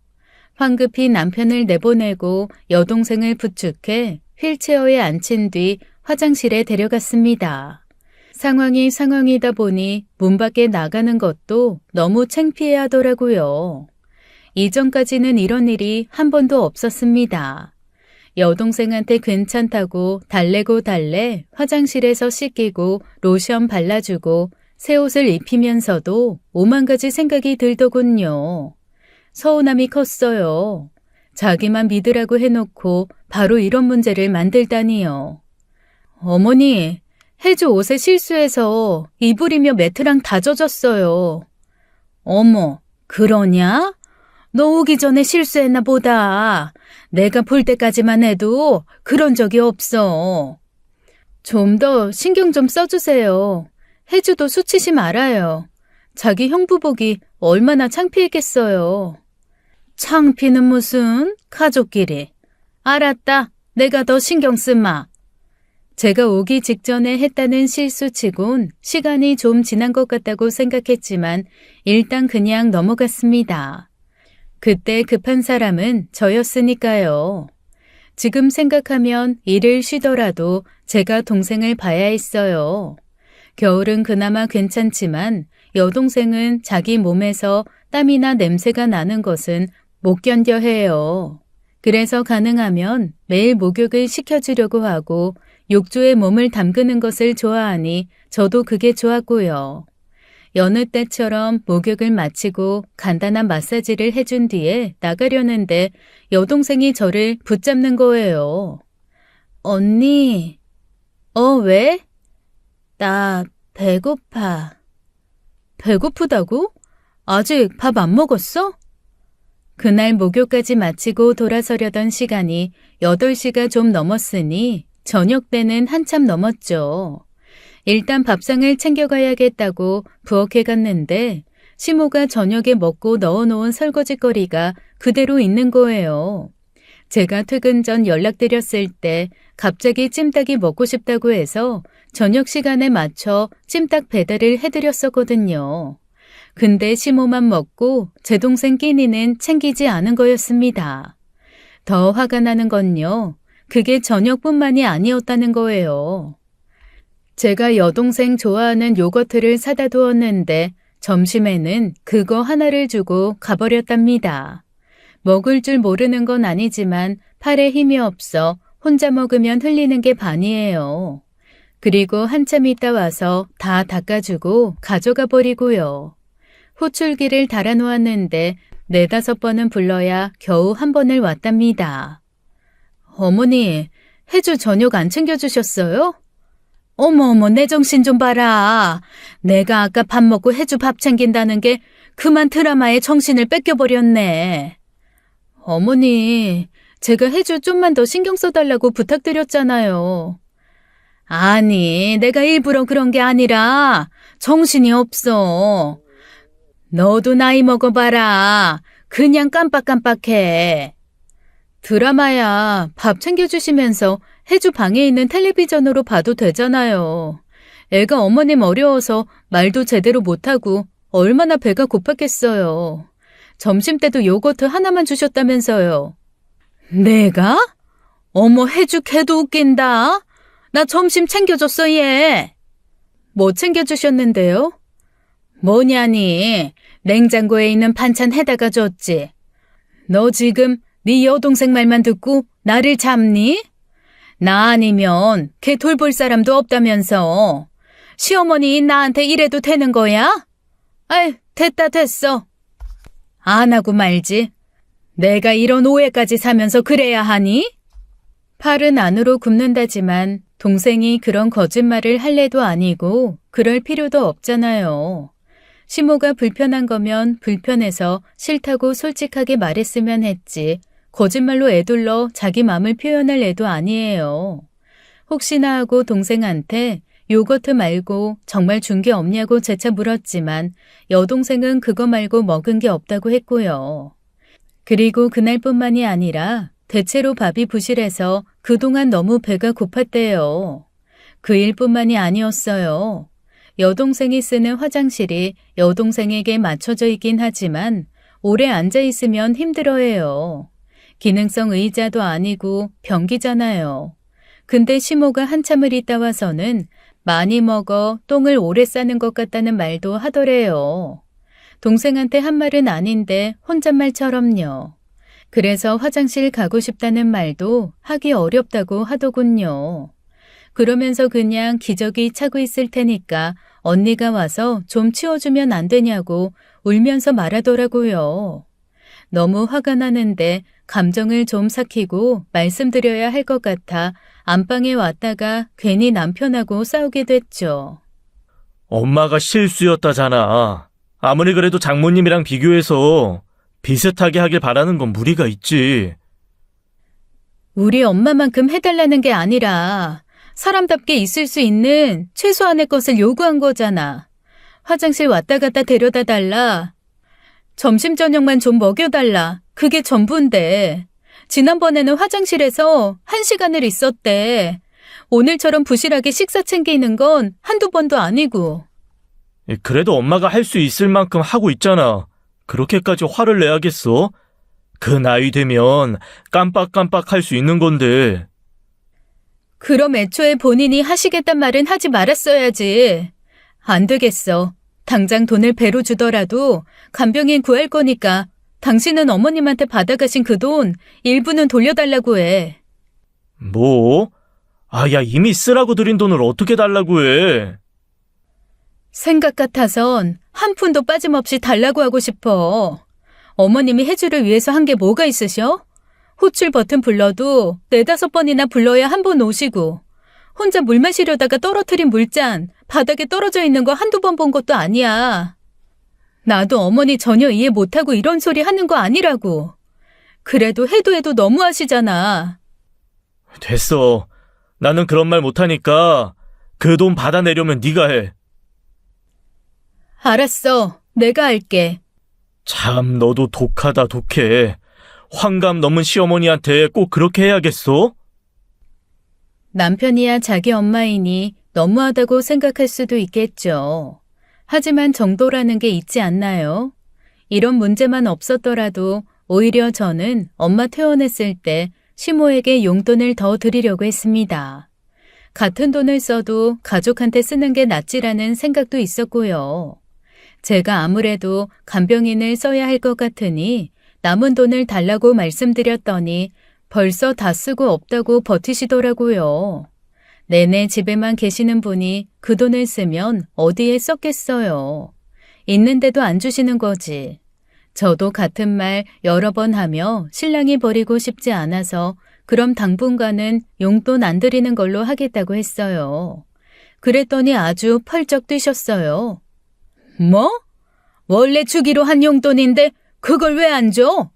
Speaker 1: 황급히 남편을 내보내고 여동생을 부축해 휠체어에 앉힌 뒤 화장실에 데려갔습니다. 상황이 상황이다 보니 문 밖에 나가는 것도 너무 창피해 하더라고요. 이전까지는 이런 일이 한 번도 없었습니다. 여동생한테 괜찮다고 달래고 달래 화장실에서 씻기고 로션 발라주고 새 옷을 입히면서도 오만 가지 생각이 들더군요. 서운함이 컸어요. 자기만 믿으라고 해놓고 바로 이런 문제를 만들다니요. 어머니, 혜주 옷에 실수해서 이불이며 매트랑 다 젖었어요. 어머, 그러냐? 너 오기 전에 실수했나 보다. 내가 볼 때까지만 해도 그런 적이 없어. 좀 더 신경 좀 써주세요. 혜주도 수치심 알아요. 자기 형부 보기 얼마나 창피했겠어요. 창피는 무슨 가족끼리. 알았다. 내가 더 신경 쓰마. 제가 오기 직전에 했다는 실수치곤 시간이 좀 지난 것 같다고 생각했지만 일단 그냥 넘어갔습니다. 그때 급한 사람은 저였으니까요. 지금 생각하면 일을 쉬더라도 제가 동생을 봐야 했어요. 겨울은 그나마 괜찮지만 여동생은 자기 몸에서 땀이나 냄새가 나는 것은 못 견뎌 해요. 그래서 가능하면 매일 목욕을 시켜주려고 하고 욕조에 몸을 담그는 것을 좋아하니 저도 그게 좋았고요. 여느 때처럼 목욕을 마치고 간단한 마사지를 해준 뒤에 나가려는데 여동생이 저를 붙잡는 거예요. 언니, 왜? 나 배고파. 배고프다고? 아직 밥 안 먹었어? 그날 목욕까지 마치고 돌아서려던 시간이 8시가 좀 넘었으니 저녁 때는 한참 넘었죠. 일단 밥상을 챙겨가야겠다고 부엌에 갔는데 시모가 저녁에 먹고 넣어놓은 설거지거리가 그대로 있는 거예요. 제가 퇴근 전 연락드렸을 때 갑자기 찜닭이 먹고 싶다고 해서 저녁 시간에 맞춰 찜닭 배달을 해드렸었거든요. 근데 시모만 먹고 제 동생 끼니는 챙기지 않은 거였습니다. 더 화가 나는 건요. 그게 저녁뿐만이 아니었다는 거예요. 제가 여동생 좋아하는 요거트를 사다 두었는데 점심에는 그거 하나를 주고 가버렸답니다. 먹을 줄 모르는 건 아니지만 팔에 힘이 없어 혼자 먹으면 흘리는 게 반이에요. 그리고 한참 있다 와서 다 닦아주고 가져가 버리고요. 호출기를 달아놓았는데 4-5번은 불러야 겨우 한 번을 왔답니다. 어머니, 혜주 저녁 안 챙겨주셨어요? 어머, 내 정신 좀 봐라. 내가 아까 밥 먹고 혜주 밥 챙긴다는 게 그만 드라마에 정신을 뺏겨버렸네. 어머니, 제가 혜주 좀만 더 신경 써달라고 부탁드렸잖아요. 아니, 내가 일부러 그런 게 아니라 정신이 없어. 너도 나이 먹어봐라. 그냥 깜빡깜빡해. 드라마야. 밥 챙겨주시면서 해주 방에 있는 텔레비전으로 봐도 되잖아요. 애가 어머님 어려워서 말도 제대로 못하고 얼마나 배가 고팠겠어요. 점심때도 요거트 하나만 주셨다면서요. 내가? 어머, 해주 걔도 웃긴다. 나 점심 챙겨줬어, 얘. 뭐 챙겨주셨는데요? 뭐냐니, 냉장고에 있는 반찬 해다가 줬지. 너 지금 네 여동생 말만 듣고 나를 잡니? 나 아니면 걔 돌볼 사람도 없다면서. 시어머니 나한테 이래도 되는 거야? 아이, 됐어. 안 하고 말지. 내가 이런 오해까지 사면서 그래야 하니? 팔은 안으로 굽는다지만 동생이 그런 거짓말을 할 애도 아니고 그럴 필요도 없잖아요. 시모가 불편한 거면 불편해서 싫다고 솔직하게 말했으면 했지. 거짓말로 애둘러 자기 맘을 표현할 애도 아니에요. 혹시나 하고 동생한테 요거트 말고 정말 준 게 없냐고 재차 물었지만 여동생은 그거 말고 먹은 게 없다고 했고요. 그리고 그날뿐만이 아니라 대체로 밥이 부실해서 그동안 너무 배가 고팠대요. 그 일뿐만이 아니었어요. 여동생이 쓰는 화장실이 여동생에게 맞춰져 있긴 하지만 오래 앉아 있으면 힘들어해요. 기능성 의자도 아니고 변기잖아요. 근데 시모가 한참을 있다 와서는 많이 먹어 똥을 오래 싸는 것 같다는 말도 하더래요. 동생한테 한 말은 아닌데 혼잣말처럼요. 그래서 화장실 가고 싶다는 말도 하기 어렵다고 하더군요. 그러면서 그냥 기저귀 차고 있을 테니까 언니가 와서 좀 치워주면 안 되냐고 울면서 말하더라고요. 너무 화가 나는데 감정을 좀 삭히고 말씀드려야 할 것 같아 안방에 왔다가 괜히 남편하고 싸우게 됐죠.
Speaker 2: 엄마가 실수였다잖아. 아무리 그래도 장모님이랑 비교해서 비슷하게 하길 바라는 건 무리가 있지.
Speaker 1: 우리 엄마만큼 해달라는 게 아니라 사람답게 있을 수 있는 최소한의 것을 요구한 거잖아. 화장실 왔다 갔다 데려다 달라. 점심 저녁만 좀 먹여달라. 그게 전부인데. 지난번에는 화장실에서 1시간을 있었대. 오늘처럼 부실하게 식사 챙기는 건 한두 번도 아니고.
Speaker 2: 그래도 엄마가 할 수 있을 만큼 하고 있잖아. 그렇게까지 화를 내야겠어? 그 나이 되면 깜빡깜빡 할 수 있는 건데.
Speaker 1: 그럼 애초에 본인이 하시겠단 말은 하지 말았어야지. 안 되겠어. 당장 돈을 배로 주더라도 간병인 구할 거니까 당신은 어머님한테 받아가신 그 돈 일부는 돌려달라고 해.
Speaker 2: 뭐? 야, 이미 쓰라고 드린 돈을 어떻게 달라고 해?
Speaker 1: 생각 같아선 한 푼도 빠짐없이 달라고 하고 싶어. 어머님이 해주를 위해서 한 게 뭐가 있으셔? 호출 버튼 불러도 4-5번이나 불러야 한 번 오시고 혼자 물 마시려다가 떨어뜨린 물잔 바닥에 떨어져 있는 거 한두 번 본 것도 아니야. 나도 어머니 전혀 이해 못하고 이런 소리 하는 거 아니라고. 그래도 해도 너무 하시잖아.
Speaker 2: 됐어. 나는 그런 말 못하니까 그 돈 받아내려면 네가 해.
Speaker 1: 알았어. 내가 할게.
Speaker 2: 참, 너도 독하다, 독해. 환감 넘은 시어머니한테 꼭 그렇게 해야겠어?
Speaker 1: 남편이야 자기 엄마이니 너무하다고 생각할 수도 있겠죠. 하지만 정도라는 게 있지 않나요? 이런 문제만 없었더라도 오히려 저는 엄마 퇴원했을 때 시모에게 용돈을 더 드리려고 했습니다. 같은 돈을 써도 가족한테 쓰는 게 낫지라는 생각도 있었고요. 제가 아무래도 간병인을 써야 할 것 같으니 남은 돈을 달라고 말씀드렸더니 벌써 다 쓰고 없다고 버티시더라고요. 내내 집에만 계시는 분이 그 돈을 쓰면 어디에 썼겠어요. 있는데도 안 주시는 거지. 저도 같은 말 여러 번 하며 신랑이 버리고 싶지 않아서 그럼 당분간은 용돈 안 드리는 걸로 하겠다고 했어요. 그랬더니 아주 펄쩍 뛰셨어요. 뭐? 원래 주기로 한 용돈인데 그걸 왜 안 줘?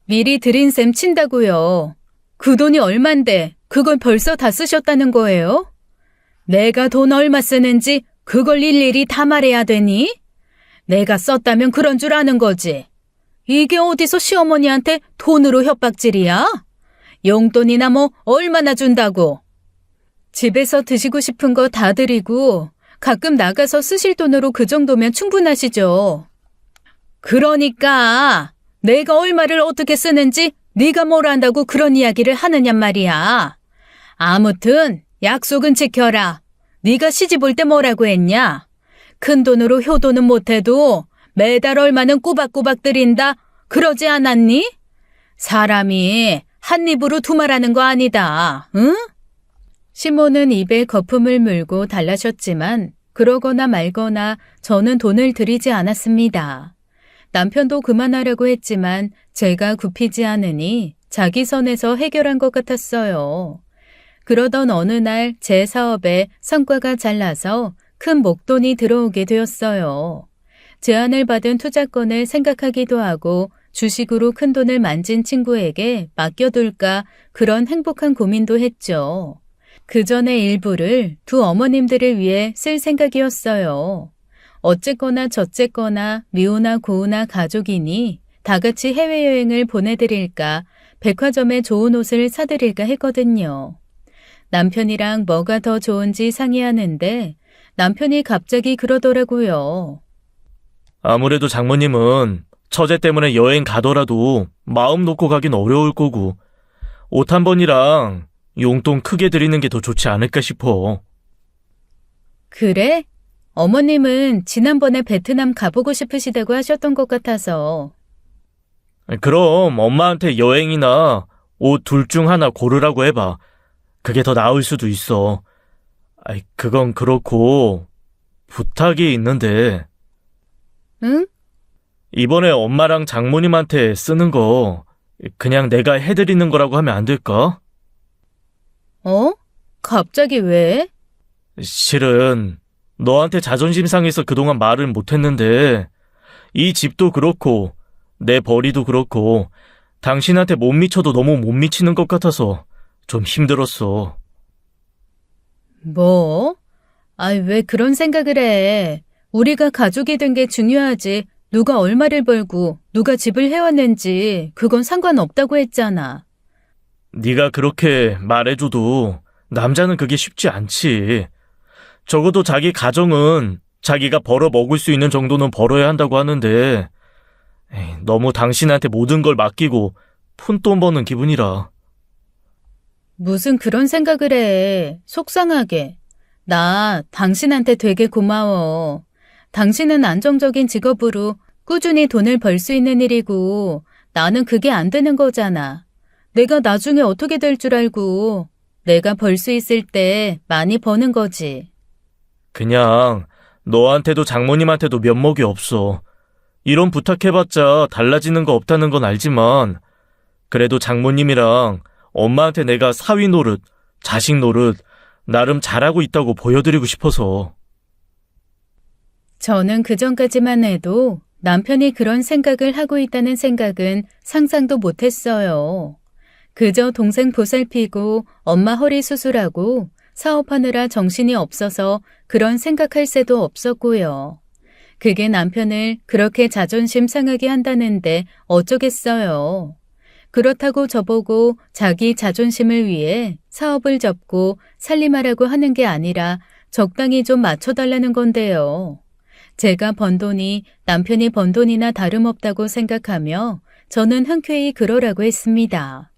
Speaker 1: 미리 드린 셈 친다고요. 그 돈이 얼만데 그걸 벌써 다 쓰셨다는 거예요? 내가 돈 얼마 쓰는지 그걸 일일이 다 말해야 되니? 내가 썼다면 그런 줄 아는 거지. 이게 어디서 시어머니한테 돈으로 협박질이야? 용돈이나 뭐 얼마나 준다고. 집에서 드시고 싶은 거 다 드리고 가끔 나가서 쓰실 돈으로 그 정도면 충분하시죠. 그러니까 내가 얼마를 어떻게 쓰는지 네가 뭘 안다고 그런 이야기를 하느냔 말이야. 아무튼 약속은 지켜라. 네가 시집 올 때 뭐라고 했냐? 큰 돈으로 효도는 못해도 매달 얼마는 꼬박꼬박 드린다. 그러지 않았니? 사람이 한 입으로 두말하는 거 아니다. 응? 시모는 입에 거품을 물고 달라셨지만 그러거나 말거나 저는 돈을 드리지 않았습니다. 남편도 그만하라고 했지만 제가 굽히지 않으니 자기 선에서 해결한 것 같았어요. 그러던 어느 날 제 사업에 성과가 잘 나서 큰 목돈이 들어오게 되었어요. 제안을 받은 투자권을 생각하기도 하고 주식으로 큰 돈을 만진 친구에게 맡겨둘까 그런 행복한 고민도 했죠. 그 전에 일부를 두 어머님들을 위해 쓸 생각이었어요. 어쨌거나 저쨌거나 미우나 고우나 가족이니 다 같이 해외여행을 보내드릴까 백화점에 좋은 옷을 사드릴까 했거든요. 남편이랑 뭐가 더 좋은지 상의하는데 남편이 갑자기 그러더라고요.
Speaker 2: 아무래도 장모님은 처제 때문에 여행 가더라도 마음 놓고 가긴 어려울 거고 옷 한 번이랑 용돈 크게 드리는 게 더 좋지 않을까 싶어.
Speaker 1: 그래? 어머님은 지난번에 베트남 가보고 싶으시다고 하셨던 것 같아서.
Speaker 2: 그럼 엄마한테 여행이나 옷 둘 중 하나 고르라고 해봐. 그게 더 나을 수도 있어. 그건 그렇고 부탁이 있는데.
Speaker 1: 응?
Speaker 2: 이번에 엄마랑 장모님한테 쓰는 거 그냥 내가 해드리는 거라고 하면 안 될까?
Speaker 1: 어? 갑자기 왜?
Speaker 2: 실은 너한테 자존심 상해서 그동안 말을 못했는데 이 집도 그렇고 내 벌이도 그렇고 당신한테 못 미쳐도 너무 못 미치는 것 같아서 좀 힘들었어.
Speaker 1: 뭐? 왜 그런 생각을 해? 우리가 가족이 된 게 중요하지. 누가 얼마를 벌고 누가 집을 해왔는지 그건 상관없다고 했잖아.
Speaker 2: 네가 그렇게 말해줘도 남자는 그게 쉽지 않지. 적어도 자기 가정은 자기가 벌어 먹을 수 있는 정도는 벌어야 한다고 하는데 너무 당신한테 모든 걸 맡기고 푼돈 버는 기분이라.
Speaker 1: 무슨 그런 생각을 해. 속상하게. 나 당신한테 되게 고마워. 당신은 안정적인 직업으로 꾸준히 돈을 벌 수 있는 일이고 나는 그게 안 되는 거잖아. 내가 나중에 어떻게 될 줄 알고 내가 벌 수 있을 때 많이 버는 거지.
Speaker 2: 그냥 너한테도 장모님한테도 면목이 없어. 이런 부탁해봤자 달라지는 거 없다는 건 알지만 그래도 장모님이랑 엄마한테 내가 사위 노릇, 자식 노릇 나름 잘하고 있다고 보여드리고 싶어서.
Speaker 1: 저는 그전까지만 해도 남편이 그런 생각을 하고 있다는 생각은 상상도 못했어요. 그저 동생 보살피고 엄마 허리 수술하고 사업하느라 정신이 없어서 그런 생각할 새도 없었고요. 그게 남편을 그렇게 자존심 상하게 한다는데 어쩌겠어요. 그렇다고 저보고 자기 자존심을 위해 사업을 접고 살림하라고 하는 게 아니라 적당히 좀 맞춰달라는 건데요. 제가 번 돈이 남편이 번 돈이나 다름없다고 생각하며 저는 흔쾌히 그러라고 했습니다.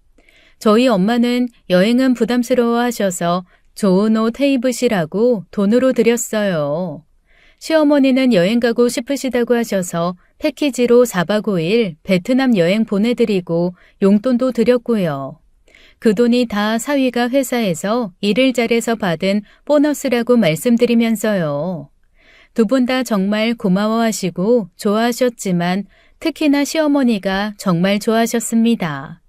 Speaker 1: 저희 엄마는 여행은 부담스러워 하셔서 좋은 옷 해입으시라고 돈으로 드렸어요. 시어머니는 여행 가고 싶으시다고 하셔서 패키지로 4박 5일 베트남 여행 보내드리고 용돈도 드렸고요. 그 돈이 다 사위가 회사에서 일을 잘해서 받은 보너스라고 말씀드리면서요. 두 분 다 정말 고마워하시고 좋아하셨지만 특히나 시어머니가 정말 좋아하셨습니다.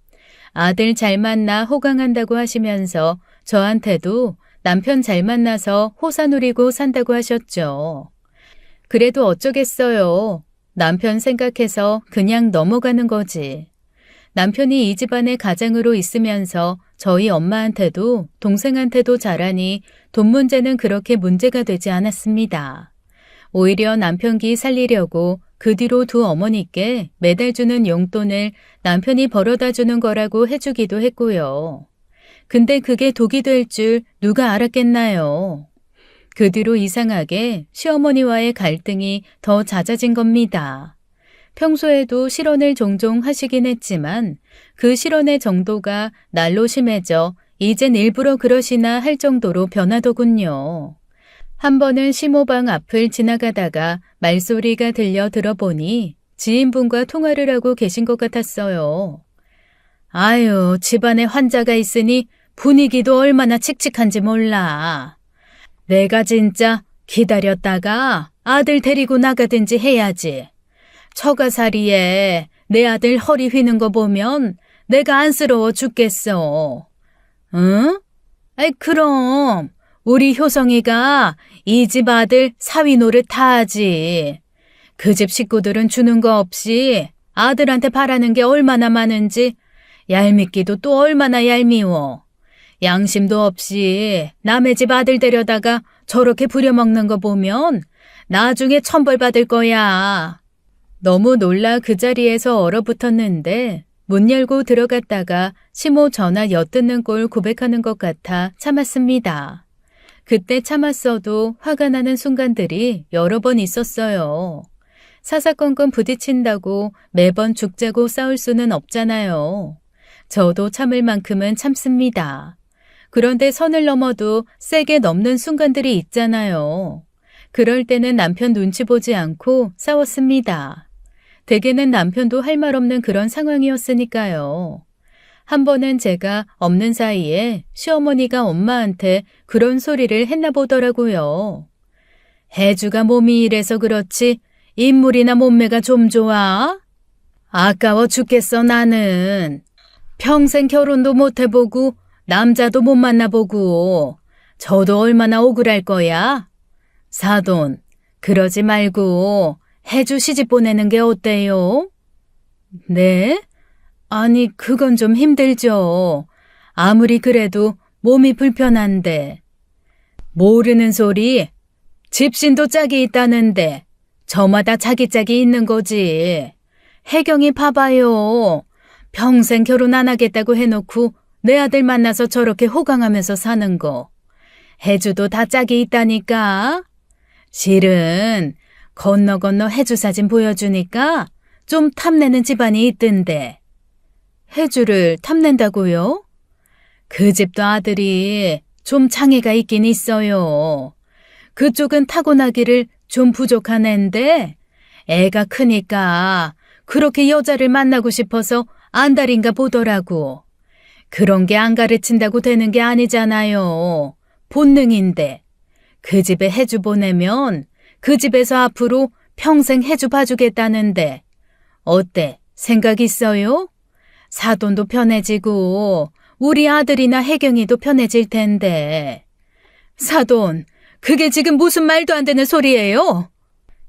Speaker 1: 아들 잘 만나 호강한다고 하시면서 저한테도 남편 잘 만나서 호사 누리고 산다고 하셨죠. 그래도 어쩌겠어요. 남편 생각해서 그냥 넘어가는 거지. 남편이 이 집안의 가장으로 있으면서 저희 엄마한테도 동생한테도 잘하니 돈 문제는 그렇게 문제가 되지 않았습니다. 오히려 남편 기 살리려고 그 뒤로 두 어머니께 매달 주는 용돈을 남편이 벌어다 주는 거라고 해주기도 했고요. 근데 그게 독이 될 줄 누가 알았겠나요? 그 뒤로 이상하게 시어머니와의 갈등이 더 잦아진 겁니다. 평소에도 실언을 종종 하시긴 했지만 그 실언의 정도가 날로 심해져 이젠 일부러 그러시나 할 정도로 변하더군요. 한 번은 시모방 앞을 지나가다가 말소리가 들려 들어보니 지인분과 통화를 하고 계신 것 같았어요. 아유, 집안에 환자가 있으니 분위기도 얼마나 칙칙한지 몰라. 내가 진짜 기다렸다가 아들 데리고 나가든지 해야지. 처가살이에 내 아들 허리 휘는 거 보면 내가 안쓰러워 죽겠어. 응? 아이, 그럼 우리 효성이가 이 집 아들 사위 노릇 다 하지. 그 집 식구들은 주는 거 없이 아들한테 바라는 게 얼마나 많은지 얄밉기도 또 얼마나 얄미워. 양심도 없이 남의 집 아들 데려다가 저렇게 부려먹는 거 보면 나중에 천벌 받을 거야. 너무 놀라 그 자리에서 얼어붙었는데 문 열고 들어갔다가 시모 전화 엿듣는 꼴 고백하는 것 같아 참았습니다. 그때 참았어도 화가 나는 순간들이 여러 번 있었어요. 사사건건 부딪힌다고 매번 죽자고 싸울 수는 없잖아요. 저도 참을 만큼은 참습니다. 그런데 선을 넘어도 세게 넘는 순간들이 있잖아요. 그럴 때는 남편 눈치 보지 않고 싸웠습니다. 대개는 남편도 할 말 없는 그런 상황이었으니까요. 한 번은 제가 없는 사이에 시어머니가 엄마한테 그런 소리를 했나 보더라고요. 혜주가 몸이 이래서 그렇지 인물이나 몸매가 좀 좋아? 아까워 죽겠어 나는. 평생 결혼도 못 해보고 남자도 못 만나보고 저도 얼마나 억울할 거야? 사돈, 그러지 말고 혜주 시집 보내는 게 어때요? 네? 아니, 그건 좀 힘들죠. 아무리 그래도 몸이 불편한데. 모르는 소리. 집신도 짝이 있다는데 저마다 자기 짝이 있는 거지. 혜경이 봐봐요. 평생 결혼 안 하겠다고 해놓고 내 아들 만나서 저렇게 호강하면서 사는 거. 혜주도 다 짝이 있다니까. 실은 건너 혜주 사진 보여주니까 좀 탐내는 집안이 있던데. 혜주를 탐낸다고요? 그 집도 아들이 좀 장애가 있긴 있어요. 그쪽은 타고나기를 좀 부족한 앤데 애가 크니까 그렇게 여자를 만나고 싶어서 안달인가 보더라고. 그런 게 안 가르친다고 되는 게 아니잖아요. 본능인데. 그 집에 혜주 보내면 그 집에서 앞으로 평생 혜주 봐주겠다는데 어때? 생각 있어요? 사돈도 편해지고 우리 아들이나 혜경이도 편해질 텐데. 사돈, 그게 지금 무슨 말도 안 되는 소리예요?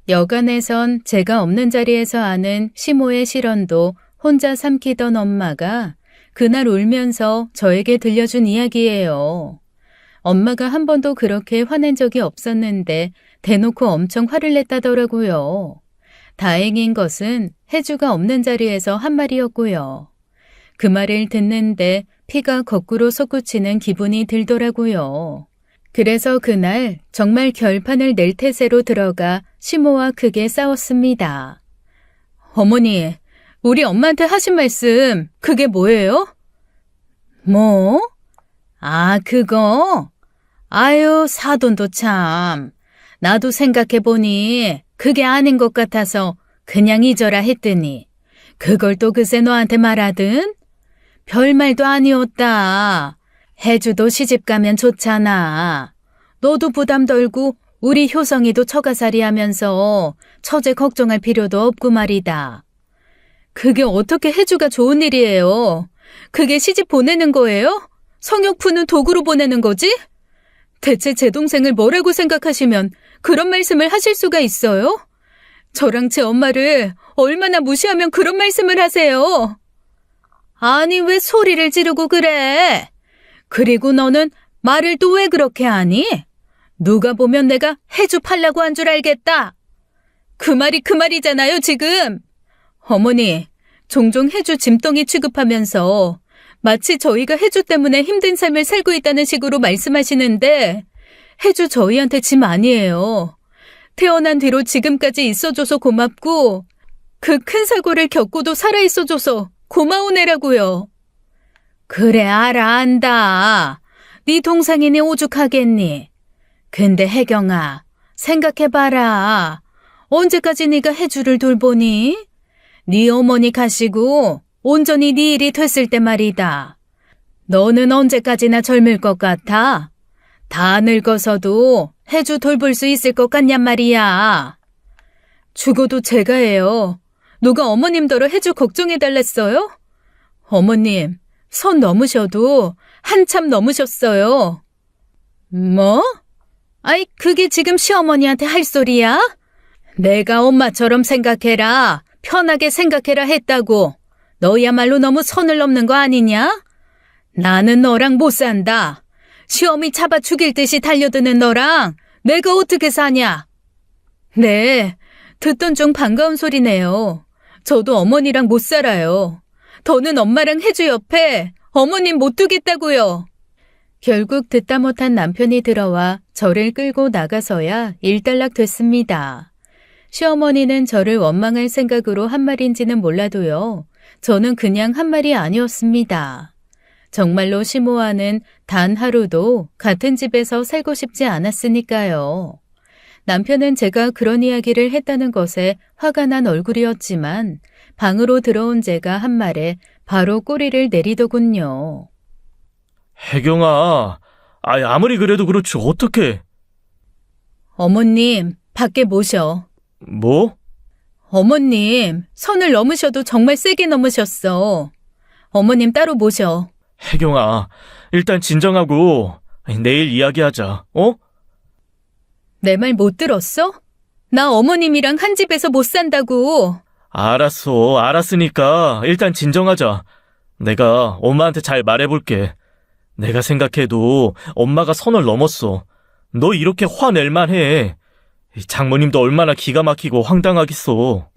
Speaker 1: 여간에선 제가 없는 자리에서 아는 시모의 실언도 혼자 삼키던 엄마가 그날 울면서 저에게 들려준 이야기예요. 엄마가 한 번도 그렇게 화낸 적이 없었는데 대놓고 엄청 화를 냈다더라고요. 다행인 것은 혜주가 없는 자리에서 한 말이었고요. 그 말을 듣는데 피가 거꾸로 솟구치는 기분이 들더라고요. 그래서 그날 정말 결판을 낼 태세로 들어가 시모와 크게 싸웠습니다. 어머니, 우리 엄마한테 하신 말씀 그게 뭐예요? 뭐? 아, 그거? 아유, 사돈도 참. 나도 생각해보니 그게 아닌 것 같아서 그냥 잊어라 했더니 그걸 또 그새 너한테 말하든? 별말도 아니었다. 혜주도 시집 가면 좋잖아. 너도 부담 덜고 우리 효성이도 처가살이 하면서 처제 걱정할 필요도 없고 말이다. 그게 어떻게 혜주가 좋은 일이에요? 그게 시집 보내는 거예요? 성욕 푸는 도구로 보내는 거지? 대체 제 동생을 뭐라고 생각하시면 그런 말씀을 하실 수가 있어요? 저랑 제 엄마를 얼마나 무시하면 그런 말씀을 하세요? 아니, 왜 소리를 지르고 그래? 그리고 너는 말을 또 왜 그렇게 하니? 누가 보면 내가 혜주 팔라고 한 줄 알겠다. 그 말이 그 말이잖아요, 지금. 어머니, 종종 혜주 짐덩이 취급하면서 마치 저희가 혜주 때문에 힘든 삶을 살고 있다는 식으로 말씀하시는데 혜주 저희한테 짐 아니에요. 태어난 뒤로 지금까지 있어줘서 고맙고 그 큰 사고를 겪고도 살아있어줘서 고마운 애라고요. 그래, 안다. 네 동생이니 오죽하겠니? 근데 혜경아, 생각해봐라. 언제까지 네가 혜주를 돌보니? 네 어머니 가시고 온전히 네 일이 됐을 때 말이다. 너는 언제까지나 젊을 것 같아? 다 늙어서도 혜주 돌볼 수 있을 것 같냔 말이야. 죽어도 제가 해요. 누가 어머님더러 혜주 걱정해달랬어요? 어머님, 선 넘으셔도 한참 넘으셨어요. 뭐? 아이, 그게 지금 시어머니한테 할 소리야? 내가 엄마처럼 생각해라, 편하게 생각해라 했다고. 너야말로 너무 선을 넘는 거 아니냐? 나는 너랑 못 산다. 시어미 잡아 죽일 듯이 달려드는 너랑 내가 어떻게 사냐? 네, 듣던 중 반가운 소리네요. 저도 어머니랑 못 살아요. 더는 엄마랑 혜주 옆에 어머님 못 두겠다고요. 결국 듣다 못한 남편이 들어와 저를 끌고 나가서야 일단락 됐습니다. 시어머니는 저를 원망할 생각으로 한 말인지는 몰라도요. 저는 그냥 한 말이 아니었습니다. 정말로 시모와는 단 하루도 같은 집에서 살고 싶지 않았으니까요. 남편은 제가 그런 이야기를 했다는 것에 화가 난 얼굴이었지만 방으로 들어온 제가 한 말에 바로 꼬리를 내리더군요.
Speaker 2: 혜경아, 아무리 그래도 그렇지 어떡해.
Speaker 1: 어머님, 밖에 모셔.
Speaker 2: 뭐?
Speaker 1: 어머님, 선을 넘으셔도 정말 세게 넘으셨어. 어머님 따로 모셔.
Speaker 2: 혜경아, 일단 진정하고 내일 이야기하자, 어?
Speaker 1: 내 말 못 들었어? 나 어머님이랑 한 집에서 못 산다고.
Speaker 2: 알았어, 알았으니까 일단 진정하자. 내가 엄마한테 잘 말해볼게. 내가 생각해도 엄마가 선을 넘었어. 너 이렇게 화낼만 해. 장모님도 얼마나 기가 막히고 황당하겠어.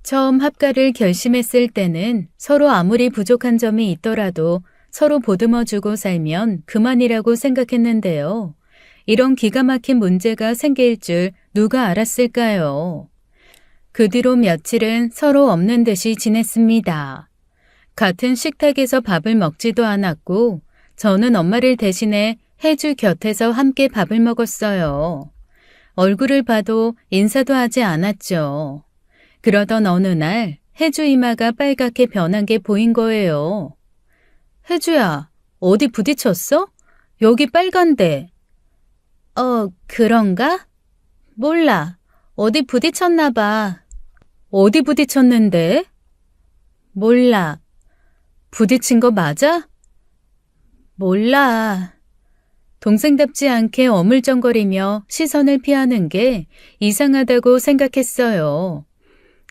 Speaker 1: 처음 합가를 결심했을 때는 서로 아무리 부족한 점이 있더라도 서로 보듬어주고 살면 그만이라고 생각했는데요. 이런 기가 막힌 문제가 생길 줄 누가 알았을까요? 그 뒤로 며칠은 서로 없는 듯이 지냈습니다. 같은 식탁에서 밥을 먹지도 않았고 저는 엄마를 대신해 혜주 곁에서 함께 밥을 먹었어요. 얼굴을 봐도 인사도 하지 않았죠. 그러던 어느 날 혜주 이마가 빨갛게 변한 게 보인 거예요. 혜주야, 어디 부딪혔어? 여기 빨간데. 그런가? 몰라. 어디 부딪혔나 봐. 어디 부딪혔는데? 몰라. 부딪힌 거 맞아? 몰라. 동생답지 않게 어물쩡거리며 시선을 피하는 게 이상하다고 생각했어요.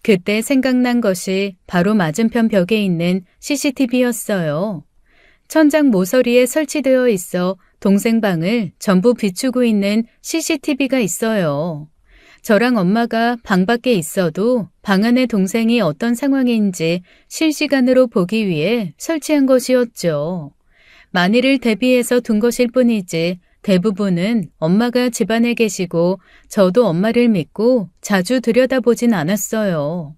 Speaker 1: 그때 생각난 것이 바로 맞은편 벽에 있는 CCTV였어요. 천장 모서리에 설치되어 있어 동생 방을 전부 비추고 있는 CCTV가 있어요. 저랑 엄마가 방 밖에 있어도 방 안의 동생이 어떤 상황인지 실시간으로 보기 위해 설치한 것이었죠. 만일을 대비해서 둔 것일 뿐이지 대부분은 엄마가 집안에 계시고 저도 엄마를 믿고 자주 들여다보진 않았어요.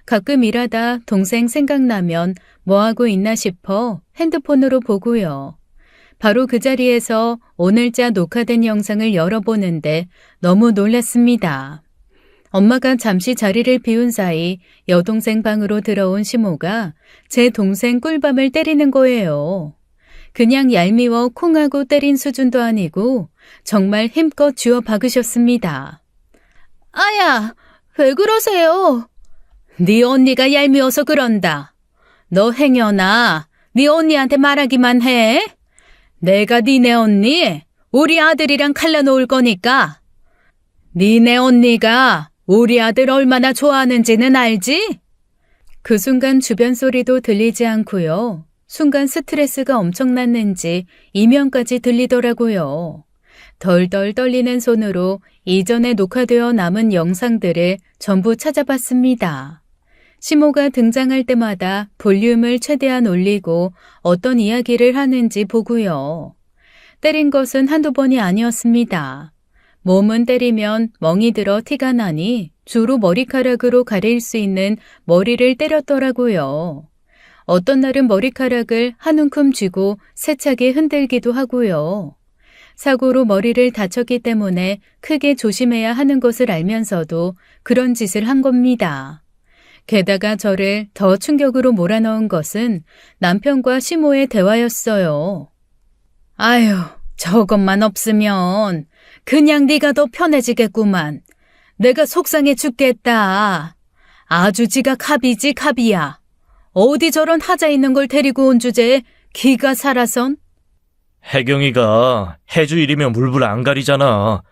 Speaker 1: 가끔 일하다 동생 생각나면 뭐하고 있나 싶어 핸드폰으로 보고요. 바로 그 자리에서 오늘자 녹화된 영상을 열어보는데 너무 놀랐습니다. 엄마가 잠시 자리를 비운 사이 여동생 방으로 들어온 시모가 제 동생 꿀밤을 때리는 거예요. 그냥 얄미워 콩하고 때린 수준도 아니고 정말 힘껏 쥐어 박으셨습니다. 아야, 왜 그러세요? 네 언니가 얄미워서 그런다. 너 행여나 네 언니한테 말하기만 해. 내가 니네 언니 우리 아들이랑 갈라놓을 거니까. 니네 언니가 우리 아들 얼마나 좋아하는지는 알지? 그 순간 주변 소리도 들리지 않고요. 순간 스트레스가 엄청났는지 이명까지 들리더라고요. 덜덜 떨리는 손으로 이전에 녹화되어 남은 영상들을 전부 찾아봤습니다. 시모가 등장할 때마다 볼륨을 최대한 올리고 어떤 이야기를 하는지 보고요. 때린 것은 한두 번이 아니었습니다. 몸은 때리면 멍이 들어 티가 나니 주로 머리카락으로 가릴 수 있는 머리를 때렸더라고요. 어떤 날은 머리카락을 한 움큼 쥐고 세차게 흔들기도 하고요. 사고로 머리를 다쳤기 때문에 크게 조심해야 하는 것을 알면서도 그런 짓을 한 겁니다. 게다가 저를 더 충격으로 몰아넣은 것은 남편과 시모의 대화였어요. 아유, 저것만 없으면 그냥 네가 더 편해지겠구만. 내가 속상해 죽겠다. 아주 지가 갑이지 갑이야. 어디 저런 하자 있는 걸 데리고 온 주제에 기가 살아선?
Speaker 2: 혜경이가 해주 일이면 물불 안 가리잖아.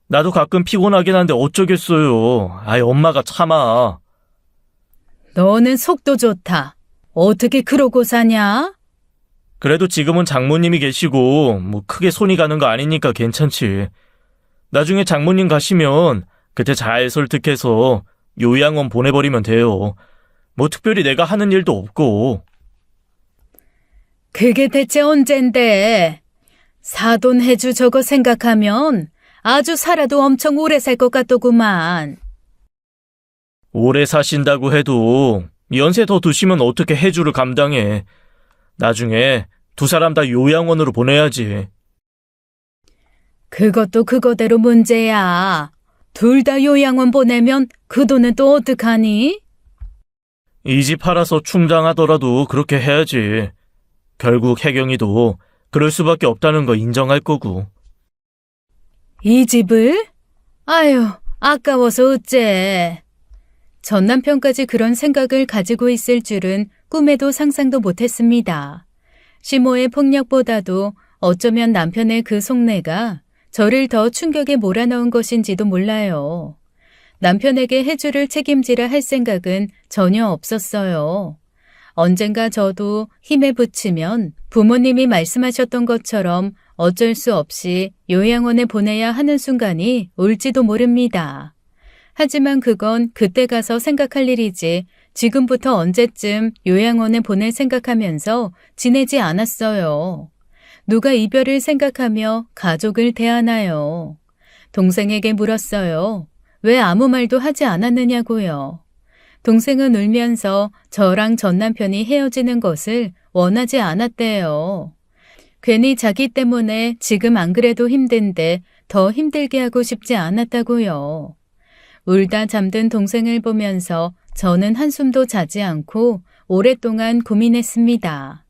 Speaker 2: 나도 가끔 피곤하긴 한데 어쩌겠어요. 아이, 엄마가 참아.
Speaker 1: 너는 속도 좋다. 어떻게 그러고 사냐?
Speaker 2: 그래도 지금은 장모님이 계시고 뭐 크게 손이 가는 거 아니니까 괜찮지. 나중에 장모님 가시면 그때 잘 설득해서 요양원 보내버리면 돼요. 뭐 특별히 내가 하는 일도 없고.
Speaker 1: 그게 대체 언젠데? 사돈 해주 저거 생각하면 아주 살아도 엄청 오래 살 것 같더구만.
Speaker 2: 오래 사신다고 해도 연세 더 드시면 어떻게 해주를 감당해. 나중에 두 사람 다 요양원으로 보내야지.
Speaker 1: 그것도 그거대로 문제야. 둘 다 요양원 보내면 그 돈은 또 어떡하니?
Speaker 2: 이 집 팔아서 충당하더라도 그렇게 해야지. 결국 혜경이도 그럴 수밖에 없다는 거 인정할 거고.
Speaker 1: 이 집을? 아유, 아까워서 어째. 전 남편까지 그런 생각을 가지고 있을 줄은 꿈에도 상상도 못했습니다. 시모의 폭력보다도 어쩌면 남편의 그 속내가 저를 더 충격에 몰아넣은 것인지도 몰라요. 남편에게 해주를 책임지라 할 생각은 전혀 없었어요. 언젠가 저도 힘에 부치면 부모님이 말씀하셨던 것처럼 어쩔 수 없이 요양원에 보내야 하는 순간이 올지도 모릅니다. 하지만 그건 그때 가서 생각할 일이지 지금부터 언제쯤 요양원에 보낼 생각하면서 지내지 않았어요. 누가 이별을 생각하며 가족을 대하나요? 동생에게 물었어요. 왜 아무 말도 하지 않았느냐고요. 동생은 울면서 저랑 전 남편이 헤어지는 것을 원하지 않았대요. 괜히 자기 때문에 지금 안 그래도 힘든데 더 힘들게 하고 싶지 않았다고요. 울다 잠든 동생을 보면서 저는 한숨도 자지 않고 오랫동안 고민했습니다.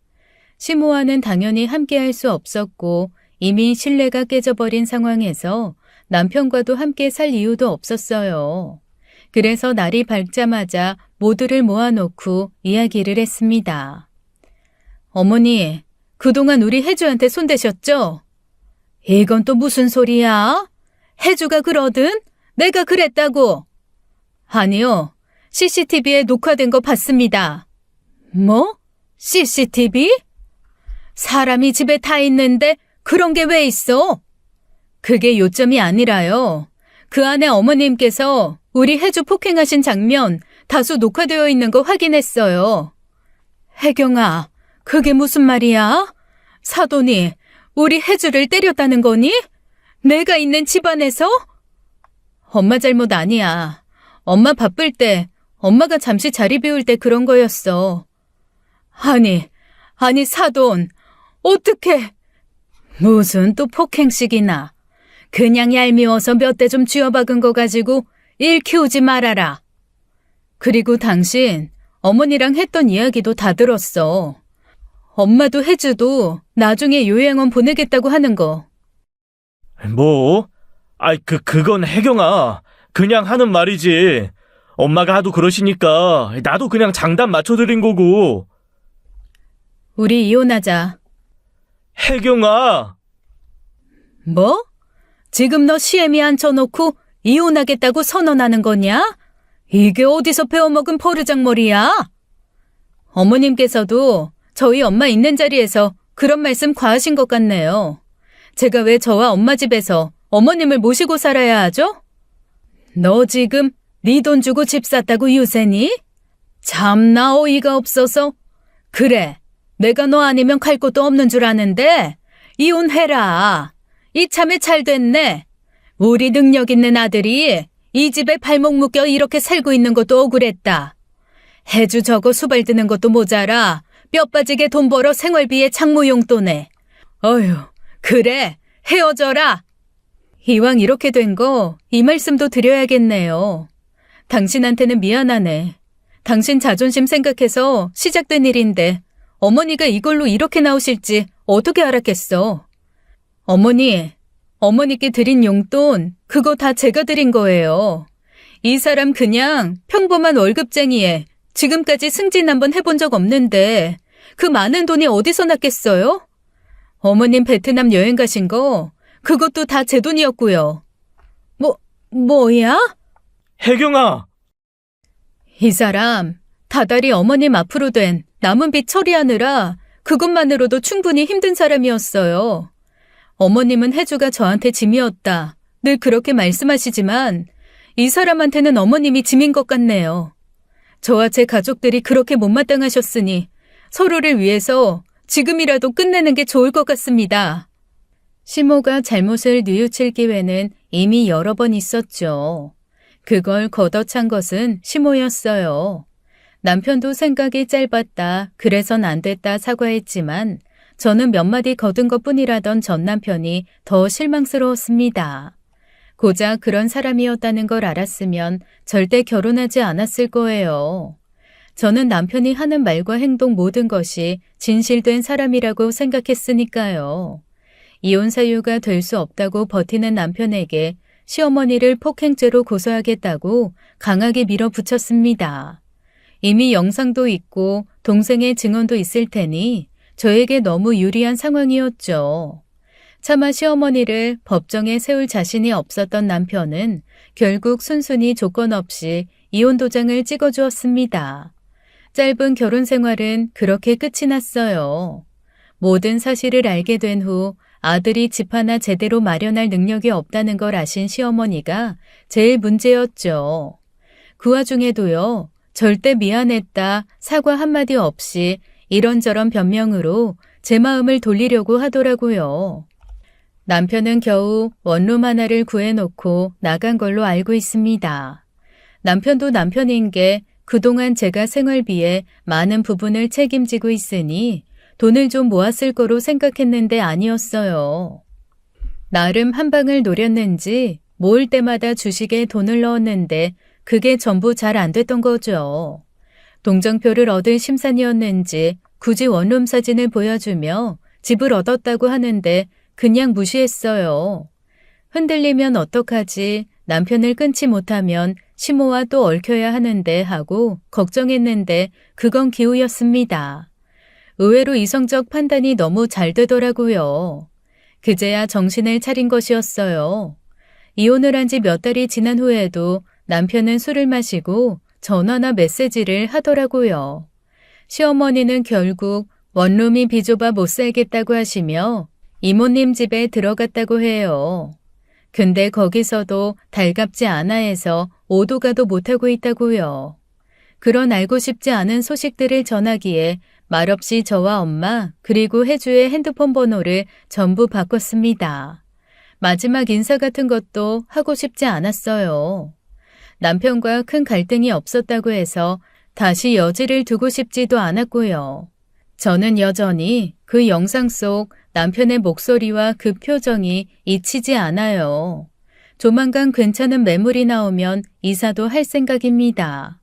Speaker 1: 시모와는 당연히 함께할 수 없었고 이미 신뢰가 깨져버린 상황에서 남편과도 함께 살 이유도 없었어요. 그래서 날이 밝자마자 모두를 모아놓고 이야기를 했습니다. 어머니, 그동안 우리 혜주한테 손대셨죠? 이건 또 무슨 소리야? 혜주가 그러든? 내가 그랬다고. 아니요. CCTV에 녹화된 거 봤습니다. 뭐? CCTV? 사람이 집에 다 있는데 그런 게 왜 있어? 그게 요점이 아니라요. 그 안에 어머님께서 우리 혜주 폭행하신 장면 다수 녹화되어 있는 거 확인했어요. 혜경아, 그게 무슨 말이야? 사돈이 우리 혜주를 때렸다는 거니? 내가 있는 집안에서? 엄마 잘못 아니야. 엄마 바쁠 때, 엄마가 잠시 자리 비울 때 그런 거였어. 아니 사돈, 어떡해. 무슨 또 폭행식이나. 그냥 얄미워서 몇 대 좀 쥐어박은 거 가지고 일 키우지 말아라. 그리고 당신, 어머니랑 했던 이야기도 다 들었어. 엄마도 혜주도 나중에 요양원 보내겠다고 하는 거.
Speaker 2: 뭐? 아이, 그건 혜경아. 그냥 하는 말이지. 엄마가 하도 그러시니까 나도 그냥 장단 맞춰드린 거고.
Speaker 1: 우리 이혼하자.
Speaker 2: 혜경아!
Speaker 1: 뭐? 지금 너 시애미 앉혀놓고 이혼하겠다고 선언하는 거냐? 이게 어디서 배워먹은 버르장머리야? 어머님께서도 저희 엄마 있는 자리에서 그런 말씀 과하신 것 같네요. 제가 왜 저와 엄마 집에서 어머님을 모시고 살아야 하죠? 너 지금 네 돈 주고 집 샀다고 유세니? 참나 어이가 없어서. 그래, 내가 너 아니면 갈 곳도 없는 줄 아는데 이혼해라. 이참에 잘 됐네. 우리 능력 있는 아들이 이 집에 발목 묶여 이렇게 살고 있는 것도 억울했다. 해주 저거 수발 드는 것도 모자라 뼈 빠지게 돈 벌어 생활비에 장모용돈에. 어휴, 그래, 헤어져라. 이왕 이렇게 된 거 이 말씀도 드려야겠네요. 당신한테는 미안하네. 당신 자존심 생각해서 시작된 일인데 어머니가 이걸로 이렇게 나오실지 어떻게 알았겠어. 어머니께 드린 용돈 그거 다 제가 드린 거예요. 이 사람 그냥 평범한 월급쟁이에 지금까지 승진 한번 해본 적 없는데 그 많은 돈이 어디서 났겠어요? 어머님 베트남 여행 가신 거 그것도 다 제 돈이었고요. 뭐야?
Speaker 2: 혜경아!
Speaker 1: 이 사람 다달이 어머님 앞으로 된 남은 빚 처리하느라 그것만으로도 충분히 힘든 사람이었어요. 어머님은 혜주가 저한테 짐이었다. 늘 그렇게 말씀하시지만 이 사람한테는 어머님이 짐인 것 같네요. 저와 제 가족들이 그렇게 못마땅하셨으니 서로를 위해서 지금이라도 끝내는 게 좋을 것 같습니다. 시모가 잘못을 뉘우칠 기회는 이미 여러 번 있었죠. 그걸 걷어찬 것은 시모였어요. 남편도 생각이 짧았다, 그래선 안 됐다 사과했지만 저는 몇 마디 거둔 것뿐이라던 전 남편이 더 실망스러웠습니다. 고작 그런 사람이었다는 걸 알았으면 절대 결혼하지 않았을 거예요. 저는 남편이 하는 말과 행동 모든 것이 진실된 사람이라고 생각했으니까요. 이혼 사유가 될 수 없다고 버티는 남편에게 시어머니를 폭행죄로 고소하겠다고 강하게 밀어붙였습니다. 이미 영상도 있고 동생의 증언도 있을 테니 저에게 너무 유리한 상황이었죠. 차마 시어머니를 법정에 세울 자신이 없었던 남편은 결국 순순히 조건 없이 이혼 도장을 찍어주었습니다. 짧은 결혼 생활은 그렇게 끝이 났어요. 모든 사실을 알게 된 후 아들이 집 하나 제대로 마련할 능력이 없다는 걸 아신 시어머니가 제일 문제였죠. 그 와중에도요, 절대 미안했다, 사과 한마디 없이 이런저런 변명으로 제 마음을 돌리려고 하더라고요. 남편은 겨우 원룸 하나를 구해놓고 나간 걸로 알고 있습니다. 남편도 남편인 게 그동안 제가 생활비에 많은 부분을 책임지고 있으니 돈을 좀 모았을 거로 생각했는데 아니었어요. 나름 한 방을 노렸는지 모을 때마다 주식에 돈을 넣었는데 그게 전부 잘 안 됐던 거죠. 동정표를 얻을 심산이었는지 굳이 원룸 사진을 보여주며 집을 얻었다고 하는데 그냥 무시했어요. 흔들리면 어떡하지? 남편을 끊지 못하면 시모와 또 얽혀야 하는데 하고 걱정했는데 그건 기우였습니다. 의외로 이성적 판단이 너무 잘 되더라고요. 그제야 정신을 차린 것이었어요. 이혼을 한 지 몇 달이 지난 후에도 남편은 술을 마시고 전화나 메시지를 하더라고요. 시어머니는 결국 원룸이 비좁아 못 살겠다고 하시며 이모님 집에 들어갔다고 해요. 근데 거기서도 달갑지 않아 해서 오도 가도 못하고 있다고요. 그런 알고 싶지 않은 소식들을 전하기에 말없이 저와 엄마 그리고 혜주의 핸드폰 번호를 전부 바꿨습니다. 마지막 인사 같은 것도 하고 싶지 않았어요. 남편과 큰 갈등이 없었다고 해서 다시 여지를 두고 싶지도 않았고요. 저는 여전히 그 영상 속 남편의 목소리와 그 표정이 잊히지 않아요. 조만간 괜찮은 매물이 나오면 이사도 할 생각입니다.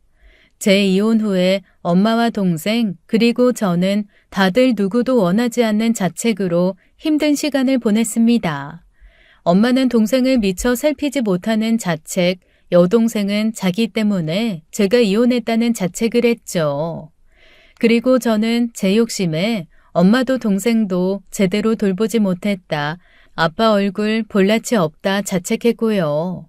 Speaker 1: 제 이혼 후에 엄마와 동생 그리고 저는 다들 누구도 원하지 않는 자책으로 힘든 시간을 보냈습니다. 엄마는 동생을 미처 살피지 못하는 자책, 여동생은 자기 때문에 제가 이혼했다는 자책을 했죠. 그리고 저는 제 욕심에 엄마도 동생도 제대로 돌보지 못했다. 아빠 얼굴 볼낯이 없다 자책했고요.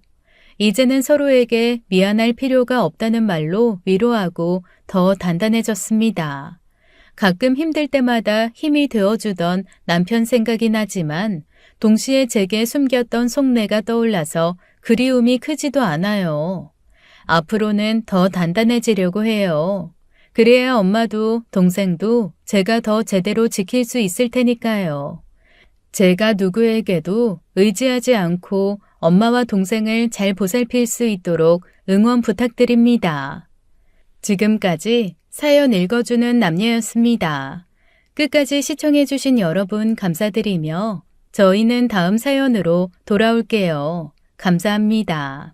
Speaker 1: 이제는 서로에게 미안할 필요가 없다는 말로 위로하고 더 단단해졌습니다. 가끔 힘들 때마다 힘이 되어주던 남편 생각이 나지만 동시에 제게 숨겼던 속내가 떠올라서 그리움이 크지도 않아요. 앞으로는 더 단단해지려고 해요. 그래야 엄마도 동생도 제가 더 제대로 지킬 수 있을 테니까요. 제가 누구에게도 의지하지 않고 엄마와 동생을 잘 보살필 수 있도록 응원 부탁드립니다. 지금까지 사연 읽어주는 남녀였습니다. 끝까지 시청해주신 여러분 감사드리며 저희는 다음 사연으로 돌아올게요. 감사합니다.